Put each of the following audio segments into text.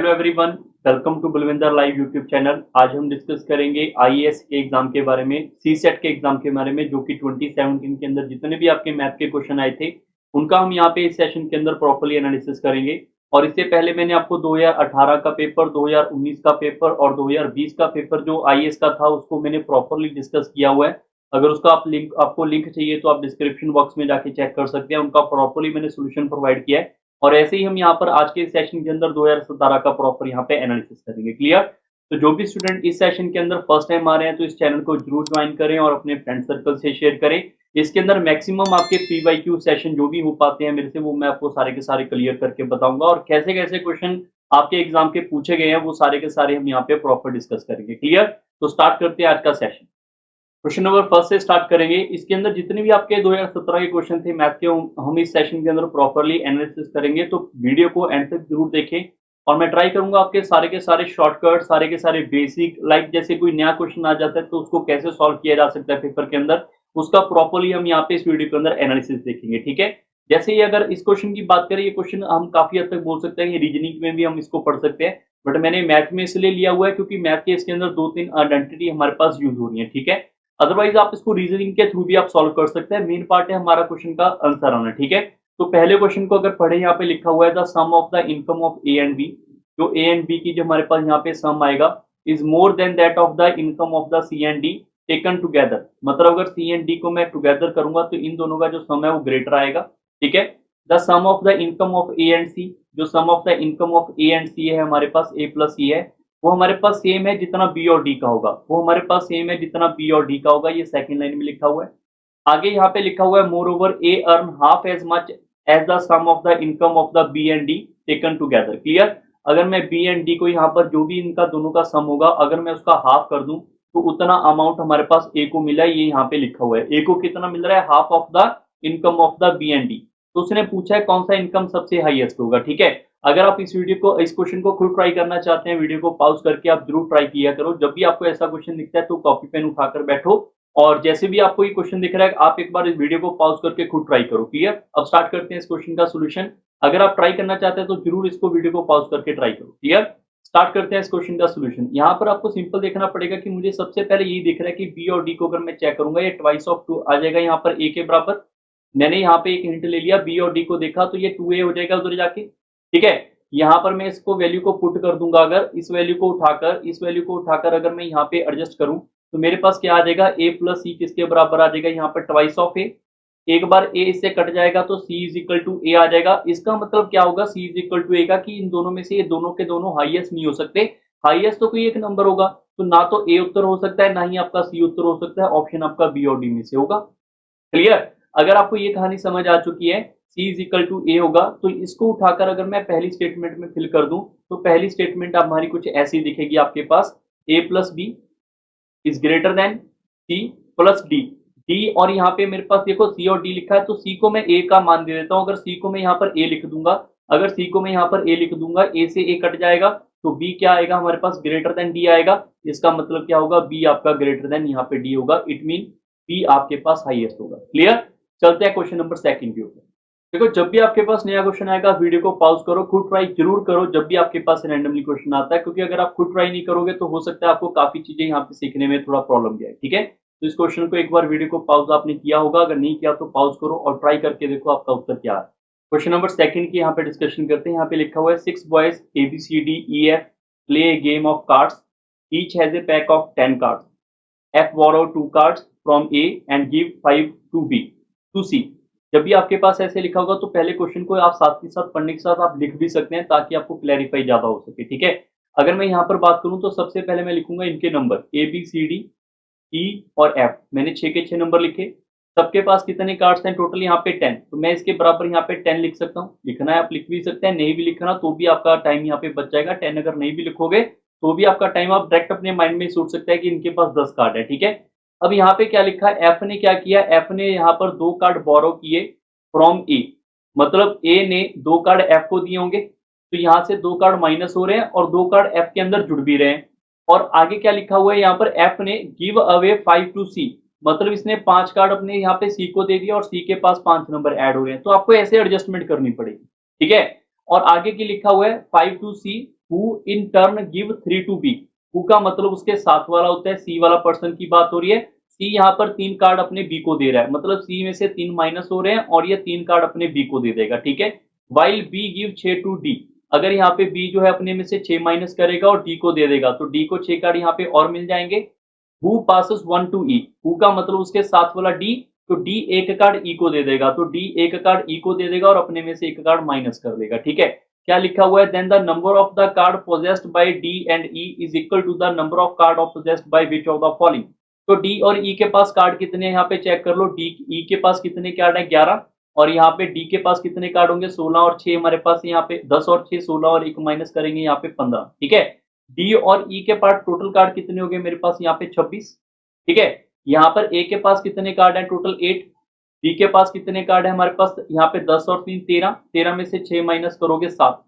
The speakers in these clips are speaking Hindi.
Hello everyone, welcome to Balvinder live YouTube channel. आज हम डिस्कस करेंगे आईएएस के एग्जाम के बारे में, सीसेट के एग्जाम के बारे में, जो कि 2017 के अंदर जितने भी आपके मैथ के क्वेश्चन आए थे उनका हम यहाँ पे इस सेशन के अंदर प्रॉपर्ली एनालिसिस करेंगे। और इससे पहले मैंने आपको 2018 का पेपर, 2019 का पेपर और 2020 का पेपर जो आईएएस का था उसको मैंने प्रॉपर्ली डिस्कस किया हुआ है। अगर उसका आपको लिंक चाहिए तो आप डिस्क्रिप्शन बॉक्स में जाके चेक कर सकते हैं, उनका प्रॉपर्ली मैंने सोल्यूशन प्रोवाइड किया है। और ऐसे ही हम यहाँ पर आज के सेशन के अंदर 2017 का प्रॉपर यहाँ पे एनालिसिस करेंगे। क्लियर? तो जो भी स्टूडेंट इस सेशन के अंदर फर्स्ट टाइम आ रहे हैं तो इस चैनल को जरूर ज्वाइन करें और अपने फ्रेंड सर्कल से शेयर करें। इसके अंदर मैक्सिमम आपके पीवाईक्यू सेशन जो भी हो पाते हैं मेरे से, वो मैं आपको सारे के सारे क्लियर करके बताऊंगा, और कैसे कैसे क्वेश्चन आपके एग्जाम के पूछे गए हैं वो सारे के सारे हम यहाँ पे प्रॉपर डिस्कस करेंगे। क्लियर? तो स्टार्ट करते हैं आज का सेशन। क्वेश्चन नंबर फर्स्ट से स्टार्ट करेंगे। इसके अंदर जितने भी आपके 2017 के क्वेश्चन थे मैथ के, हम इस सेशन के अंदर प्रॉपर्ली एनालिसिस करेंगे, तो वीडियो को एंड तक जरूर देखें। और मैं ट्राई करूंगा आपके सारे के सारे शॉर्टकट, सारे के सारे बेसिक, लाइक जैसे कोई नया क्वेश्चन आ जाता है तो उसको कैसे सॉल्व किया जा सकता है पेपर के अंदर, उसका प्रॉपर्ली हम यहाँ पे इस वीडियो के अंदर एनालिसिस देखेंगे। ठीक है? जैसे ही अगर इस क्वेश्चन की बात करें, ये क्वेश्चन हम काफी हद तक बोल सकते हैं, ये रीजनिंग में भी हम इसको पढ़ सकते हैं, बट मैंने मैथ में इसलिए लिया हुआ है क्योंकि मैथ के इसके अंदर 2-3 आइडेंटिटी हमारे पास यूज हो रही है। ठीक है? अदरवाइज आप इसको रीजनिंग के थ्रू भी आप सॉल्व कर सकते हैं। मेन पार्ट है हमारा क्वेश्चन का आंसर आना। ठीक है? तो पहले क्वेश्चन को अगर पढ़े, यहाँ पे लिखा हुआ है the sum of the income of A and B. जो ए एंड बी की जो हमारे पास यहाँ पे सम आएगा is more than that of the income of the C and D taken together. मतलब अगर सी एंड डी को मैं टुगेदर करूंगा तो इन दोनों का जो सम है वो ग्रेटर आएगा। ठीक है? The sum of the income of A and C, जो sum of the income of A and C है हमारे पास, ए प्लस सी है, वो हमारे पास सेम है जितना बी और डी का होगा, वो हमारे पास सेम है जितना बी और डी का होगा। ये सेकंड लाइन में लिखा हुआ है। आगे यहाँ पे लिखा हुआ है more over A earn half as much as the sum of the income of the B and D taken together. Clear? अगर मैं बी एंड डी को यहाँ पर जो भी इनका दोनों का सम होगा, अगर मैं उसका हाफ कर दूं तो उतना अमाउंट हमारे पास ए को मिला है। ये यहाँ पे लिखा हुआ है ए को कितना मिल रहा है, half of the income of the B and D. तो उसने पूछा है कौन सा इनकम सबसे हाईएस्ट होगा। ठीक है? अगर आप इस क्वेश्चन को खुद ट्राई करना चाहते हैं, वीडियो को पॉज करके आप जरूर ट्राई किया करो। जब भी आपको ऐसा क्वेश्चन दिखता है तो कॉपी पेन उठाकर बैठो, और जैसे भी आपको ये क्वेश्चन दिख रहा है आप एक बार इस वीडियो को पॉज करके खुद ट्राई करो। क्लियर? अब स्टार्ट करते हैं इस क्वेश्चन का सोल्यूशन। अगर आप ट्राई करना चाहते हैं तो जरूर इसको वीडियो को पॉज करके ट्राई करो। क्लियर? स्टार्ट करते हैं इस क्वेश्चन का सोल्यूशन। यहाँ पर आपको सिंपल देखना पड़ेगा कि मुझे सबसे पहले यही दिख रहा है कि बी और डी को अगर मैं चेक करूंगा, ये ट्वाइस ऑफ 2 आ जाएगा यहाँ पर ए के बराबर। मैंने यहाँ पे एक हिंट ले लिया, बी और डी को देखा तो ये 2a हो जाएगा उधर जाके। ठीक है? यहाँ पर मैं इसको वैल्यू को पुट कर दूंगा, अगर इस वैल्यू को उठाकर अगर मैं यहाँ पे एडजस्ट करूं तो मेरे पास क्या आ जाएगा, a प्लस सी किसके बराबर आ जाएगा, यहाँ पर ट्वाइस ऑफ ए। एक बार a इससे कट जाएगा तो c इज इक्वल टू ए आ जाएगा। इसका मतलब क्या होगा, c इज इक्वल टू ए का, कि इन दोनों में से ये दोनों के दोनों हाईएस्ट नहीं हो सकते। हाईएस्ट तो कोई एक नंबर होगा, तो ना तो a उत्तर हो सकता है ना ही आपका c उत्तर हो सकता है। ऑप्शन आपका बी और डी में से होगा। क्लियर? अगर आपको ये कहानी समझ आ चुकी है, c इज इक्वल टू ए होगा, तो इसको उठाकर अगर मैं पहली स्टेटमेंट में फिल कर दूं तो पहली स्टेटमेंट हमारी कुछ ऐसी दिखेगी आपके पास, a plus B is greater than c plus D. D और यहाँ पे मेरे पास देखो c और d लिखा है, तो c को मैं a का मान दे देता हूँ। अगर c को मैं यहाँ पर a लिख दूंगा, अगर c को मैं यहाँ पर a लिख दूंगा, a से a कट जाएगा तो b क्या आएगा हमारे पास, ग्रेटर देन d आएगा। इसका मतलब क्या होगा, b आपका ग्रेटर देन यहाँ पे d होगा। इट मीन b आपके पास हाईएस्ट होगा। क्लियर? चलते हैं क्वेश्चन नंबर सेकंड के ऊपर। देखो, जब भी आपके पास नया क्वेश्चन आएगा वीडियो को पॉज करो, खुद ट्राई जरूर करो जब भी आपके पास रैंडमली क्वेश्चन आता है, क्योंकि अगर आप खुद ट्राई नहीं करोगे तो हो सकता है आपको काफी चीजें यहाँ पे सीखने में थोड़ा प्रॉब्लम जाए। ठीक है? तो इस क्वेश्चन को एक बार वीडियो को पॉज आपने किया होगा, अगर नहीं किया तो पॉज करो और ट्राई करके देखो आपका उत्तर क्या है। क्वेश्चन नंबर सेकंड की यहाँ पे डिस्कशन करते हैं। यहाँ पे लिखा हुआ है 6 boys ABCDEF play A game of cards, each has a pack of 10 cards, F borrow 2 cards from A and give 5 to B to C। जब भी आपके पास ऐसे लिखा होगा तो पहले क्वेश्चन को आप साथ के साथ पढ़ने के साथ आप लिख भी सकते हैं ताकि आपको क्लैरिफाई ज्यादा हो सके। ठीक है? अगर मैं यहाँ पर बात करूं तो सबसे पहले मैं लिखूंगा इनके नंबर ABCDE और F। मैंने 6 के 6 नंबर लिखे। सबके पास कितने कार्ड्स हैं टोटल, यहाँ पे 10, तो मैं इसके बराबर यहाँ पे 10 लिख सकता हूँ। लिखना है आप लिख भी सकते हैं, नहीं भी लिखना तो भी आपका टाइम यहाँ पे बच जाएगा। 10 अगर नहीं भी लिखोगे तो भी आपका टाइम आप डायरेक्ट अपने माइंड में सोच सकते हैं कि इनके पास 10 कार्ड है। ठीक है? अब यहाँ पे क्या लिखा है, एफ ने क्या किया, एफ ने यहाँ पर 2 कार्ड बोरो किए फ्रॉम ए, मतलब ए ने 2 कार्ड एफ को दिए होंगे, तो यहाँ से 2 कार्ड माइनस हो रहे हैं और 2 कार्ड एफ के अंदर जुड़ भी रहे हैं। और आगे क्या लिखा हुआ है यहाँ पर, एफ ने गिव अवे 5 टू सी, मतलब इसने 5 कार्ड अपने यहाँ पे सी को दे दिया और सी के पास 5 नंबर ऐड हो रहे हैं, तो आपको ऐसे एडजस्टमेंट करनी पड़ेगी। ठीक है? और आगे की लिखा हुआ है 5 to C who in turn give 3 to B. Who का मतलब उसके साथ वाला होता है, सी वाला पर्सन की बात हो रही है। सी यहाँ पर 3 कार्ड अपने बी को दे रहा है, मतलब सी में से 3 माइनस हो रहे हैं और ये 3 कार्ड अपने बी को दे देगा, ठीक है। While B give 6 to D, अगर यहाँ पे बी जो है अपने में से 6 माइनस करेगा और डी को दे देगा तो डी को 6 कार्ड यहाँ पे और मिल जाएंगे। Who passes 1 to E, who का मतलब उसके साथ वाला डी, तो डी एक कार्ड ई को दे देगा, तो डी एक कार्ड ई को दे देगा और अपने में से एक कार्ड माइनस कर देगा, ठीक है। क्या लिखा हुआ है, then the number of the card possessed by D and E is equal to the number of card of possessed by which of the following. तो डी और ई के पास कार्ड कितने हैं यहाँ पे चेक कर लो। डी ई के पास कितने कार्ड है 11, और यहाँ पे डी के पास कितने कार्ड होंगे 16 और 6 हमारे पास यहाँ पे 10 और 6 16 और 1 माइनस करेंगे यहाँ पे 15, ठीक है। डी और ई के पास टोटल कार्ड कितने हो गए मेरे पास यहाँ पे 26, ठीक है। यहाँ पर ए के पास कितने कार्ड है टोटल 8, बी के पास कितने कार्ड है हमारे पास यहाँ पे 10 और 3 13, 13 में से 6 माइनस करोगे 7।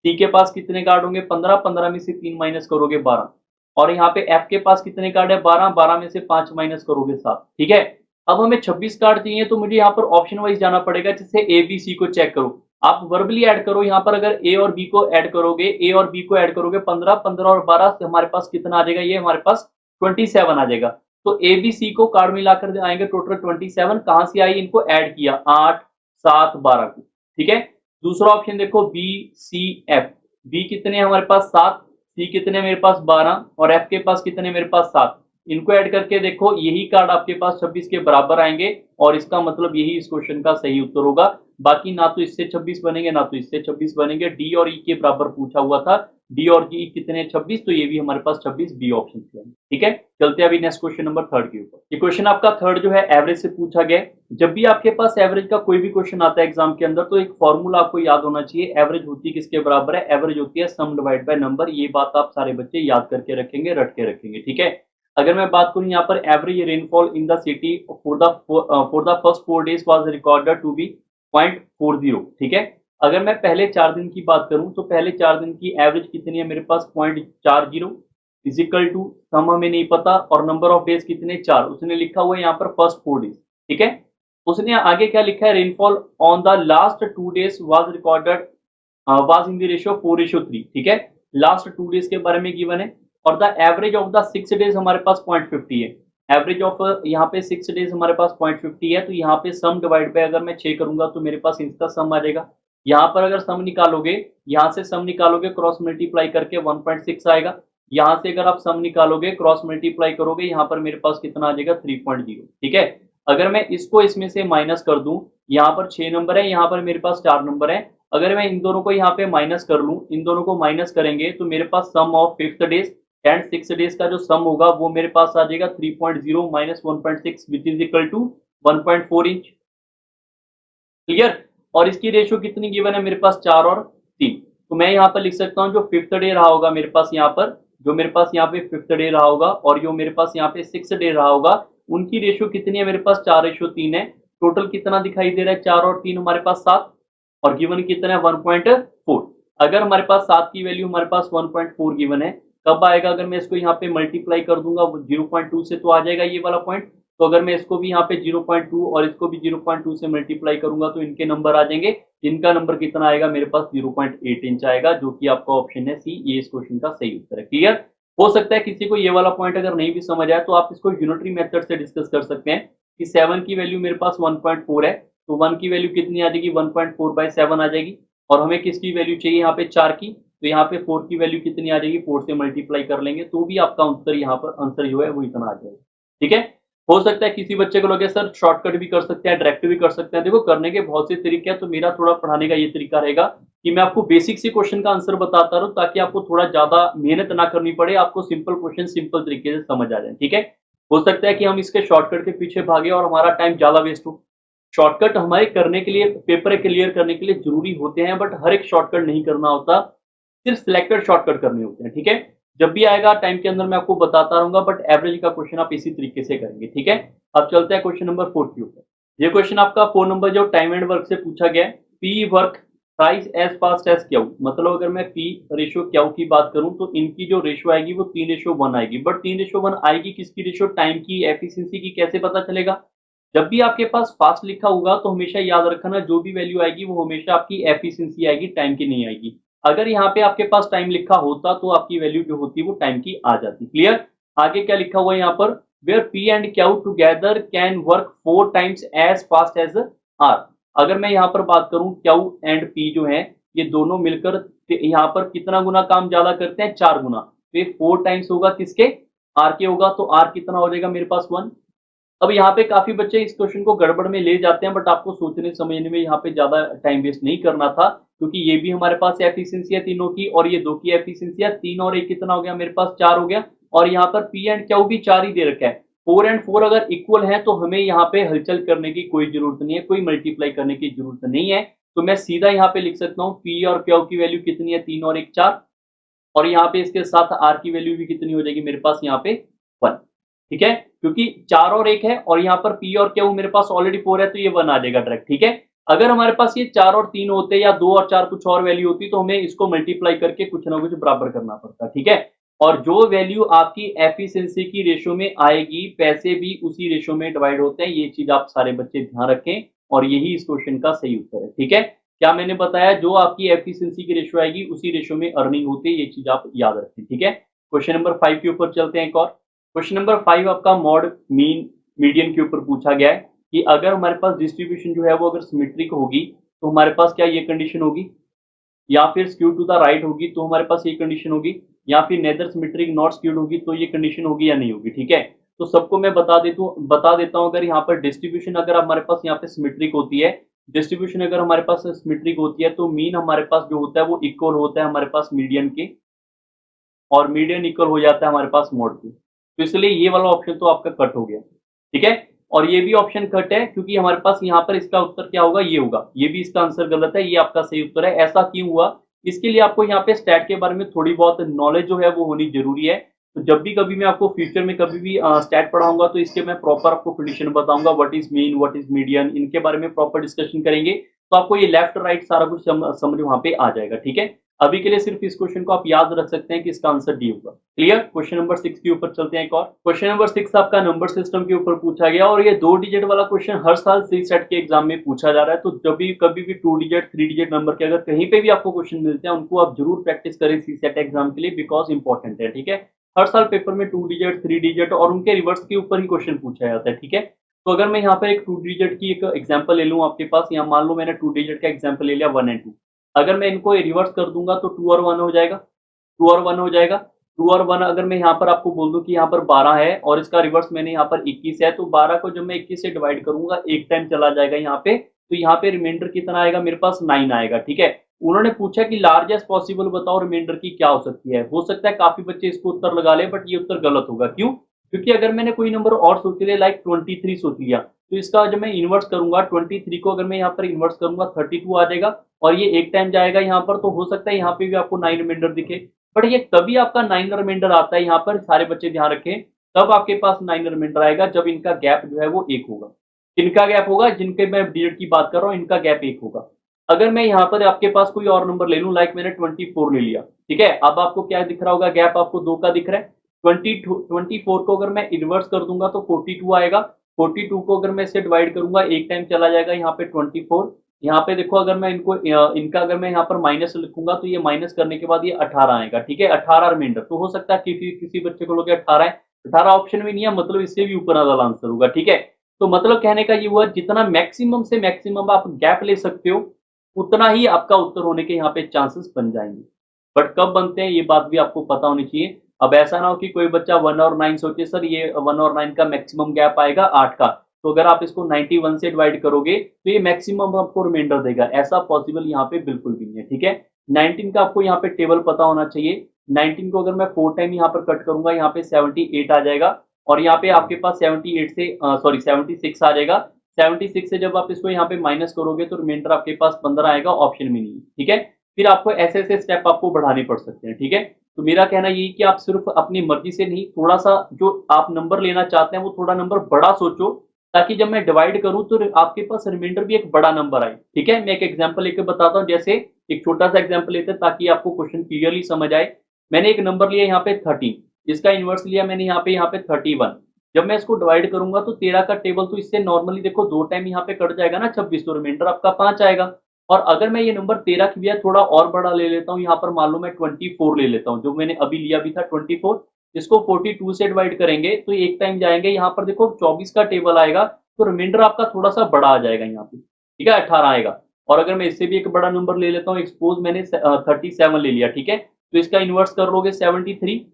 सी के पास कितने कार्ड होंगे 15, 15 में से 3 माइनस करोगे 12, और यहाँ पे एफ के पास कितने कार्ड है 12, 12 में से 5 माइनस करोगे 7, ठीक है। अब हमें 26 कार्ड चाहिए तो मुझे यहाँ पर ऑप्शन वाइज जाना पड़ेगा, जिससे ए बी सी को चेक करो। आप वर्बली ऐड करो, यहाँ पर अगर ए और बी को ऐड करोगे, ए और बी को ऐड करोगे 15, 15 और 12 से हमारे पास कितना आ जाएगा, ये हमारे पास 27 आ जाएगा। तो ए बी सी को कार्ड मिलाकर आएंगे टोटल 27, कहां से आई, इनको ऐड किया 8 7 12 को, ठीक है। दूसरा ऑप्शन देखो बी सी एफ, बी कितने हमारे पास 7, सी कितने मेरे पास 12 और एफ के पास कितने मेरे पास 7, इनको ऐड करके देखो यही कार्ड आपके पास 26 के बराबर आएंगे और इसका मतलब यही इस क्वेश्चन का सही उत्तर होगा। बाकी ना तो इससे 26 बनेंगे ना तो इससे 26 बनेंगे, डी और ई के बराबर पूछा हुआ था, डी और ई कितने 26, तो ये भी हमारे पास 26 बी ऑप्शन है, ठीक है। चलते हैं अभी नेक्स्ट क्वेश्चन नंबर 3 के ऊपर। ये क्वेश्चन आपका थर्ड जो है एवरेज से पूछा गया। जब भी आपके पास एवरेज का कोई भी क्वेश्चन आता है एग्जाम के अंदर तो एक फॉर्मूला आपको याद होना चाहिए, एवरेज होती है किसके बराबर है, एवरेज होती है सम डिवाइड बाय नंबर। ये बात आप सारे बच्चे याद करके रखेंगे, रट के रखेंगे, ठीक है। अगर मैं बात करूं यहाँ पर average rainfall in the city for the first 4 days was recorded to be 0.40, ठीक है। अगर मैं पहले 4 दिन की बात करूं तो पहले 4 दिन की एवरेज कितनी है मेरे पास 0.40 इजिकल टू सम हमें नहीं पता और नंबर ऑफ डेज कितने 4, उसने लिखा हुआ है यहाँ पर फर्स्ट 4 डेज, ठीक है। उसने आगे क्या लिखा है, rainfall on the last 2 days was recorded was in the ratio 4:3, ठीक है। लास्ट 2 डेज के बारे में गिवन है और the average of the 6 days हमारे पास 0.50 है। एवरेज ऑफ यहाँ पे 6 डेज हमारे पास 0.50 है, तो यहाँ पे सम डिवाइड बाय अगर मैं 6 करूंगा तो मेरे पास इसका सम आ जाएगा। यहाँ पर अगर सम निकालोगे, यहाँ से सम निकालोगे क्रॉस मल्टीप्लाई करके 1.6 आएगा। यहाँ से अगर आप सम निकालोगे क्रॉस मल्टीप्लाई करोगे यहाँ पर मेरे पास कितना आ जाएगा 3.0, ठीक है। अगर मैं इसको इसमें से माइनस कर दूं, यहाँ पर 6 नंबर है, यहाँ पर मेरे पास 4 नंबर है। अगर मैं इन दोनों को यहाँ पे माइनस कर लूं, इन दोनों को माइनस करेंगे तो मेरे पास sum of 5th days and 6 days का जो सम होगा वो मेरे पास आ जाएगा 3.0 minus 1.6 which is equal to 1.4 inch, clear. और इसकी रेशियो कितनी गिवन है मेरे पास 4 और 3, तो मैं यहाँ पर लिख सकता हूँ जो 5th डे रहा होगा मेरे पास यहाँ पर, जो मेरे पास यहाँ पे 5th डे रहा होगा और जो मेरे पास यहाँ पे 6th डे रहा होगा, उनकी रेशियो कितनी है मेरे पास 4:3 है। टोटल कितना दिखाई दे रहा है 4 और 3 हमारे पास 7 और गिवन कितना है 1.4। अगर हमारे पास 7 की वैल्यू हमारे पास 1.4 गिवन है, कब आएगा, अगर मैं इसको यहाँ पे मल्टीप्लाई कर दूंगा 0.2 से तो आ जाएगा ये वाला पॉइंट। तो अगर मैं इसको भी यहाँ पे 0.2 और इसको भी 0.2 से मल्टीप्लाई करूंगा तो इनके नंबर आ जाएंगे। इनका नंबर कितना आएगा मेरे पास 0.8 इंच आएगा, जो कि आपका ऑप्शन है सी, ये इस क्वेश्चन का सही उत्तर है, क्लियर। हो सकता है किसी को ये वाला पॉइंट अगर नहीं भी समझ आए तो आप इसको यूनिटरी मेथड से डिस्कस कर सकते हैं कि 7 की वैल्यू मेरे पास 1.4 है, तो 1 की वैल्यू कितनी आ जाएगी 1.4/7 आ जाएगी, और हमें किसकी वैल्यू चाहिए यहाँ पे 4 की, तो यहाँ पे 4 की वैल्यू कितनी आ जाएगी 4 से मल्टीप्लाई कर लेंगे तो भी आपका उत्तर यहाँ पर आंसर जो है वो इतना आ जाएगा, ठीक है। हो सकता है किसी बच्चे को लगे सर शॉर्टकट भी कर सकते हैं, डायरेक्ट भी कर सकते हैं, देखो करने के बहुत से तरीके हैं, तो मेरा थोड़ा पढ़ाने का ये तरीका रहेगा कि मैं आपको बेसिक से क्वेश्चन का आंसर बताता रहूं ताकि आपको थोड़ा ज्यादा मेहनत ना करनी पड़े, आपको सिंपल क्वेश्चन सिंपल तरीके से समझ आ जाए, ठीक है। हो सकता है कि हम इसके शॉर्टकट के पीछे भागे और हमारा टाइम ज्यादा वेस्ट हो। शॉर्टकट हमारे करने के लिए, पेपर क्लियर करने के लिए जरूरी होते हैं, बट हर एक शॉर्टकट नहीं करना होता, सिर्फ सिलेक्टेड शॉर्टकट करने होते हैं, ठीक है। जब भी आएगा टाइम के अंदर मैं आपको बताता रहूंगा, बट एवरेज का क्वेश्चन आप इसी तरीके से करेंगे, ठीक है। अब चलते हैं क्वेश्चन नंबर 4 के ऊपर। ये क्वेश्चन आपका 4 नंबर जो टाइम एंड वर्क से पूछा गया है, P work thrice as fast as Q, मतलब अगर मैं पी रेशियो क्यू की बात करूं तो इनकी जो रेशियो आएगी वो 3:1 आएगी, बट 3:1 आएगी किसकी रेशियो, टाइम की, एफिशिएंसी की, कैसे पता चलेगा। जब भी आपके पास फास्ट लिखा होगा तो हमेशा याद रखना जो भी वैल्यू आएगी वो हमेशा आपकी एफिशिएंसी आएगी, टाइम की नहीं आएगी। अगर यहाँ पे आपके पास टाइम लिखा होता तो आपकी वैल्यू जो होती वो टाइम की आ जाती। क्लियर। आगे क्या लिखा हुआ है यहाँ पर, where P and Q together can work 4 times as fast as R. अगर मैं यहाँ पर बात करूं क्यू एंड पी जो है ये दोनों मिलकर यहाँ पर कितना गुना काम ज्यादा करते हैं, 4 गुना। तो ये 4 टाइम्स होगा किसके, आर के होगा। तो आर कितना हो जाएगा मेरे पास 1। अब यहाँ पे काफी बच्चे इस क्वेश्चन को गड़बड़ में ले जाते हैं, बट आपको सोचने समझने में यहाँ पे ज्यादा टाइम वेस्ट नहीं करना था, क्योंकि ये भी हमारे पास एफिशिएंसी है तीनों की, और ये 2 की एफिशिएंसी है। 3 और 1 कितना हो गया मेरे पास, 4 हो गया। और यहाँ पर पी एंड क्यू भी 4 ही दे रखा है। 4 एंड 4 अगर इक्वल है तो हमें यहाँ पे हलचल करने की कोई जरूरत नहीं है, कोई मल्टीप्लाई करने की जरूरत नहीं है। तो मैं सीधा यहाँ पे लिख सकता हूँ पी और क्यू की वैल्यू कितनी है, 3 और 1 4। और यहाँ पे इसके साथ आर की वैल्यू भी कितनी हो जाएगी मेरे पास यहाँ पे 1। ठीक है, क्योंकि 4 और 1 है और यहाँ पर पी और क्यू मेरे पास ऑलरेडी 4 है, तो ये 1 आ जाएगा डायरेक्ट। ठीक है, अगर हमारे पास ये 4 और 3 होते या 2 और 4 कुछ और वैल्यू होती तो हमें इसको मल्टीप्लाई करके कुछ ना कुछ बराबर करना पड़ता। ठीक है, और जो वैल्यू आपकी एफिशिएंसी की रेशो में आएगी, पैसे भी उसी रेशो में डिवाइड होते हैं। ये चीज आप सारे बच्चे ध्यान रखें, और यही इस क्वेश्चन का सही उत्तर है। ठीक है, क्या मैंने बताया, जो आपकी एफिशिएंसी की रेशो आएगी उसी रेशो में अर्निंग होती है, ये चीज आप याद रखें। ठीक है, क्वेश्चन नंबर 5 के ऊपर चलते हैं एक और। क्वेश्चन नंबर 5 आपका मॉड मीन मीडियन के ऊपर पूछा गया है कि अगर हमारे पास डिस्ट्रीब्यूशन जो है वो अगर सिमेट्रिक होगी तो हमारे पास क्या ये कंडीशन होगी, या फिर स्क्यू टू द राइट होगी तो हमारे पास ये कंडीशन होगी, या फिर नेदर सिमेट्रिक नॉट स्क्यूड होगी तो ये कंडीशन होगी या नहीं होगी। ठीक है, तो सबको मैं बता देता हूं। अगर यहाँ पर डिस्ट्रीब्यूशन अगर हमारे पास यहाँ पे सिमेट्रिक होती है, डिस्ट्रीब्यूशन अगर हमारे पास सिमेट्रिक होती है तो मीन हमारे पास जो होता है वो इक्वल होता है हमारे पास मीडियन के, और मीडियन इक्वल हो जाता है हमारे पास मोड के। तो इसलिए ये वाला ऑप्शन तो आपका कट हो गया। ठीक है, और ये भी ऑप्शन कट है क्योंकि हमारे पास यहाँ पर इसका उत्तर क्या होगा, ये होगा। ये भी इसका आंसर गलत है, ये आपका सही उत्तर है। ऐसा क्यों हुआ, इसके लिए आपको यहाँ पे स्टैट के बारे में थोड़ी बहुत नॉलेज जो है वो होनी जरूरी है। तो जब भी कभी मैं आपको फ्यूचर में कभी भी स्टैट पढ़ाऊंगा तो इसके मैं प्रॉपर आपको कंडीशन बताऊंगा, what is mean, what is median, इनके बारे में प्रॉपर डिस्कशन करेंगे। तो आपको ये लेफ्ट राइट सारा कुछ समझ वहां पे आ जाएगा। ठीक है, अभी के लिए सिर्फ इस क्वेश्चन को आप याद रख सकते हैं कि इसका आंसर डी होगा। क्लियर। क्वेश्चन नंबर 6 के ऊपर चलते हैं एक और। क्वेश्चन नंबर 6 आपका नंबर सिस्टम के ऊपर पूछा गया, और ये 2 डिजिट वाला क्वेश्चन हर साल सी सेट के एग्जाम में पूछा जा रहा है। तो जब भी कभी भी 2 डिजिट 3 डिजिट नंबर के अगर कहीं पे भी आपको क्वेश्चन मिलते हैं, उनको आप जरूर प्रैक्टिस करें सी सेट एग्जाम के लिए, बिकॉज इंपॉर्टेंट है। ठीक है, हर साल पेपर में 2 डिजिट 3 डिजिट और उनके रिवर्स के ऊपर ही क्वेश्चन पूछा जाता है। ठीक है, तो अगर मैं यहाँ पर एक 2 डिजिट की एक एग्जाम्पल ले लूँ आपके पास, यहाँ मान लो मैंने 2 डिजिट का एग्जाम्पल ले लिया 1 एंड 2। अगर मैं इनको रिवर्स कर दूंगा तो 2 और 1 हो जाएगा, 2 और 1 हो जाएगा। 2 और 1 अगर मैं यहाँ पर आपको बोल दूं कि यहाँ पर 12 है और इसका रिवर्स मैंने यहाँ पर 21 है, तो 12 को जब मैं 21 से डिवाइड करूंगा एक टाइम चला जाएगा यहाँ पे, तो यहाँ पे रिमाइंडर कितना आएगा मेरे पास, 9 आएगा। ठीक है, उन्होंने पूछा कि लार्जेस्ट पॉसिबल बताओ रिमाइंडर की क्या हो सकती है। हो सकता है काफी बच्चे इसको उत्तर लगा ले, बट ये उत्तर गलत होगा। क्यों, क्योंकि अगर मैंने कोई नंबर और सोच लिया, लाइक 23 सोच लिया, तो इसका जब मैं इन्वर्स करूंगा 23 को अगर मैं यहाँ पर इन्वर्स करूंगा 32 आ जाएगा, और ये एक टाइम जाएगा यहाँ पर, तो हो सकता है यहाँ पे भी आपको 9 रिमाइंडर दिखे। बट ये तभी आपका 9 रिमाइंडर आता है, यहाँ पर सारे बच्चे ध्यान रखें, तब आपके पास 9 रिमाइंडर आएगा जब इनका गैप जो है वो 1 होगा। इनका गैप होगा, जिनके मैं डिजिट की बात कर रहा हूँ, इनका गैप 1 होगा। अगर मैं यहाँ पर आपके पास कोई और नंबर ले लूँ, लाइक मैंने 24 ले लिया, ठीक है, अब आपको क्या दिख रहा होगा, गैप आपको 2 का दिख रहा है। 24 को अगर मैं इन्वर्स कर दूंगा तो 42 आएगा। 42 को अगर मैं इससे डिवाइड करूंगा एक टाइम चला जाएगा यहाँ पे 24। यहाँ पे देखो, अगर मैं इनका अगर मैं यहाँ पर माइनस लिखूंगा तो ये माइनस करने के बाद ये 18 आएगा। ठीक है, 18 रिमाइंडर। तो हो सकता है किसी बच्चे को लोग 18 है, 18 ऑप्शन में नहीं है, मतलब इससे भी ऊपर वाला आंसर होगा। ठीक है, तो मतलब कहने का ये हुआ, जितना मैक्सिमम से मैक्सिमम आप गैप ले सकते हो उतना ही आपका उत्तर होने के यहाँ पे चांसेस बन जाएंगे। बट कब बनते हैं ये बात भी आपको पता होनी चाहिए। अब ऐसा ना हो कि कोई बच्चा 1 और 9 सोचे, सर ये 1 और 9 का मैक्सिमम गैप आएगा 8 का, तो अगर आप इसको 91 से डिवाइड करोगे तो ये मैक्सिमम आपको रिमाइंडर देगा। ऐसा पॉसिबल यहाँ पे बिल्कुल भी नहीं है। ठीक है, 19 का आपको यहाँ पे टेबल पता होना चाहिए। 19 को अगर मैं 4 टाइम यहाँ पर कट करूंगा, यहाँ पे 78 आ जाएगा, और यहाँ पे आपके पास 78 से 76 आ जाएगा। 76 से जब आप इसको यहाँ पे माइनस करोगे तो रिमाइंडर आपके पास 15 आएगा, ऑप्शन में नहीं है। ठीक है, फिर आपको ऐसे ऐसे स्टेप आपको बढ़ाने पड़ सकते हैं। ठीक है, तो मेरा कहना यही कि आप सिर्फ अपनी मर्जी से नहीं, थोड़ा सा जो आप नंबर लेना चाहते हैं वो थोड़ा नंबर बड़ा सोचो, ताकि जब मैं डिवाइड करूं तो आपके पास रिमाइंडर भी एक बड़ा नंबर आए। ठीक है, मैं एक एग्जांपल लेकर बताता हूं, जैसे एक छोटा सा एग्जांपल लेते हैं ताकि आपको क्वेश्चन क्लियरली समझ आए। मैंने एक नंबर लिया यहाँ पे 13, इसका इनवर्स लिया मैंने यहाँ पे 31। जब मैं इसको डिवाइड करूंगा तो 13 का टेबल तो इससे नॉर्मली देखो 2 टाइम यहाँ पे कट जाएगा ना 26, तो रिमाइंडर आपका 5 आएगा। और अगर मैं ये नंबर 13 की बजाय थोड़ा और बड़ा ले लेता हूँ, यहाँ पर मान लो मैं 24 ले लेता हूँ, जो मैंने अभी लिया भी था 24, इसको 42 से डिवाइड करेंगे तो एक टाइम जाएंगे, यहाँ पर देखो 24 का टेबल आएगा, तो रिमाइंडर आपका थोड़ा सा बड़ा आ जाएगा यहाँ पे, ठीक है, 18 आएगा। और अगर मैं इससे भी एक बड़ा नंबर ले लेता हूँ, एक्सपोज मैंने 37 ले लिया, ठीक है, तो इसका इनवर्स कर लोगे 73,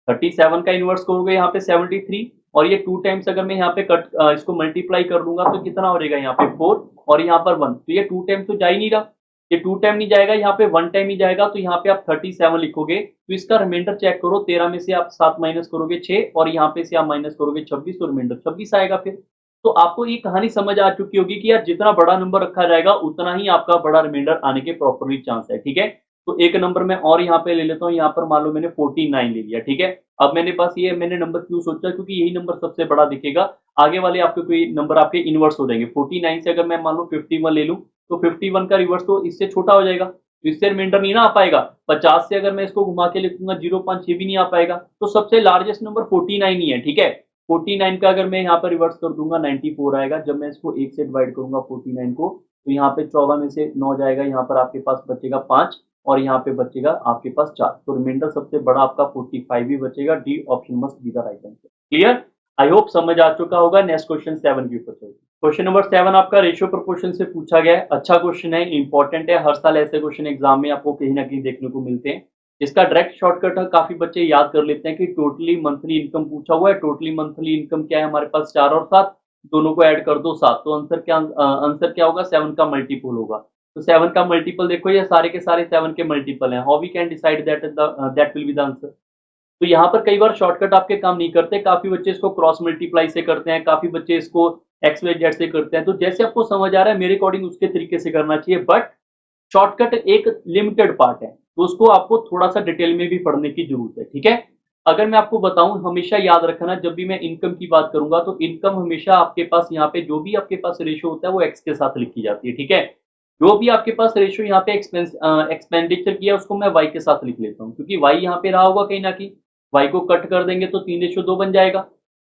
37 का इनवर्स करोगे यहाँ पे 73, और ये 2 टाइम्स अगर मैं यहाँ पे इसको मल्टीप्लाई कर लूंगा तो कितना हो जाएगा, यहाँ पे 4 और यहाँ पर 1, तो ये 2 टाइम तो जा ही नहीं रहा, ये 2 टाइम नहीं जाएगा, यहाँ पे 1 टाइम ही जाएगा, तो यहाँ पे आप 37 लिखोगे, तो इसका रिमाइंडर चेक करो, 13 में से आप 7 माइनस करोगे 6, और यहाँ पे से आप माइनस करोगे 26, तो रिमाइंडर 26 आएगा फिर। तो आपको ये कहानी समझ आ चुकी होगी कि यार जितना बड़ा नंबर रखा जाएगा उतना ही आपका बड़ा रिमाइंडर आने के प्रॉपरली चांस है, ठीक है। तो एक नंबर मैं और यहाँ पे ले लेता हूँ, यहाँ पर मान लो मैंने 49 ले लिया, ठीक है। अब मेरे पास ये मैंने नंबर क्यों सोचा, क्योंकि यही नंबर सबसे बड़ा दिखेगा, आगे वाले आपके कोई नंबर आपके इनवर्स हो जाएंगे। 49 से अगर मैं मान लो 51 ले लूं, तो 51 का रिवर्स तो इससे छोटा हो जाएगा, तो इससे रिमाइंडर नहीं ना आ पाएगा। 50 से अगर मैं इसको घुमा के लिखूंगा 0.6 भी नहीं आ पाएगा, तो सबसे लार्जेस्ट नंबर 49 ही है, ठीक है। 49 का अगर मैं यहाँ पर रिवर्स कर दूंगा 94 आएगा, जब मैं इसको 1 से डिवाइड करूंगा 49 को, तो यहाँ पे 14 में से 9 जाएगा, यहाँ पर आपके पास बचेगा 5, और यहाँ पे बचेगा आपके पास 4, तो रिमाइंडर सबसे बड़ा आपका 45 ही बचेगा। D option must be the right answer. Clear, I hope समझ आ चुका होगा। नेक्स्ट क्वेश्चन 7 के ऊपर चलते हैं। क्वेश्चन नंबर 7 आपका रेशियो प्रोपोर्शन से पूछा गया है, अच्छा क्वेश्चन है, इंपॉर्टेंट है, हर साल ऐसे क्वेश्चन एग्जाम में आपको कहीं ना कहीं देखने को मिलते हैं। इसका डायरेक्ट शॉर्टकट है, काफी बच्चे याद कर लेते हैं कि टोटली मंथली इनकम पूछा हुआ है, टोटली मंथली इनकम क्या है हमारे पास, 4 और 7, दोनों को ऐड कर दो 7, तो आंसर क्या होगा, 7 का मल्टीपल होगा। तो 7 का मल्टीपल देखो, ये सारे के सारे 7 के मल्टीपल हैं, how we can decide that will be the answer. तो यहाँ पर कई बार शॉर्टकट आपके काम नहीं करते, काफी बच्चे इसको क्रॉस मल्टीप्लाई से करते हैं, काफी बच्चे इसको एक्स वाई जेड से करते हैं, तो जैसे आपको समझ आ रहा है मेरे अकॉर्डिंग उसके तरीके से करना चाहिए, बट शॉर्टकट एक लिमिटेड पार्ट है, तो उसको आपको थोड़ा सा डिटेल में भी पढ़ने की जरूरत है, ठीक है। अगर मैं आपको बताऊं, हमेशा याद रखना, जब भी मैं इनकम की बात करूंगा तो इनकम हमेशा आपके पास यहाँ पे जो भी आपके पास रेशियो होता है वो एक्स के साथ लिखी जाती है, ठीक है। जो भी आपके पास रेशियो यहाँ पे एक्सपेंडिचर किया उसको मैं वाई के साथ लिख लेता हूँ, क्योंकि वाई यहाँ पे रहा होगा कहीं ना कहीं, वाई को कट कर देंगे तो 3:2 बन जाएगा।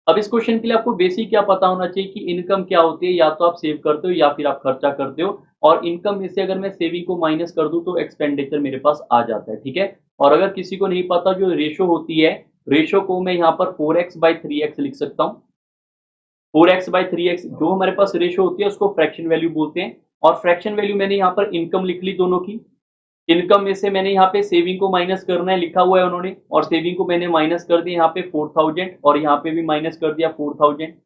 अब इस क्वेश्चन के लिए आपको बेसिक क्या पता होना चाहिए कि इनकम क्या होती है, या तो आप सेव करते हो या फिर आप खर्चा करते हो, और इनकम में से अगर मैं सेविंग को माइनस कर दूं तो एक्सपेंडिचर मेरे पास आ जाता है, ठीक है। और अगर किसी को नहीं पता, जो रेशो होती है, रेशो को मैं यहाँ पर 4x/3x लिख सकता हूँ। 4x/3x जो हमारे पास रेशो होती है उसको फ्रैक्शन वैल्यू बोलते हैं, और फ्रैक्शन वैल्यू मैंने यहाँ पर इनकम लिख ली दोनों की। इनकम में से मैंने यहाँ पे सेविंग को माइनस करना है, लिखा हुआ है उन्होंने, और सेविंग को मैंने माइनस कर दिया यहाँ पे 4000, और यहाँ पे भी माइनस कर दिया 4000,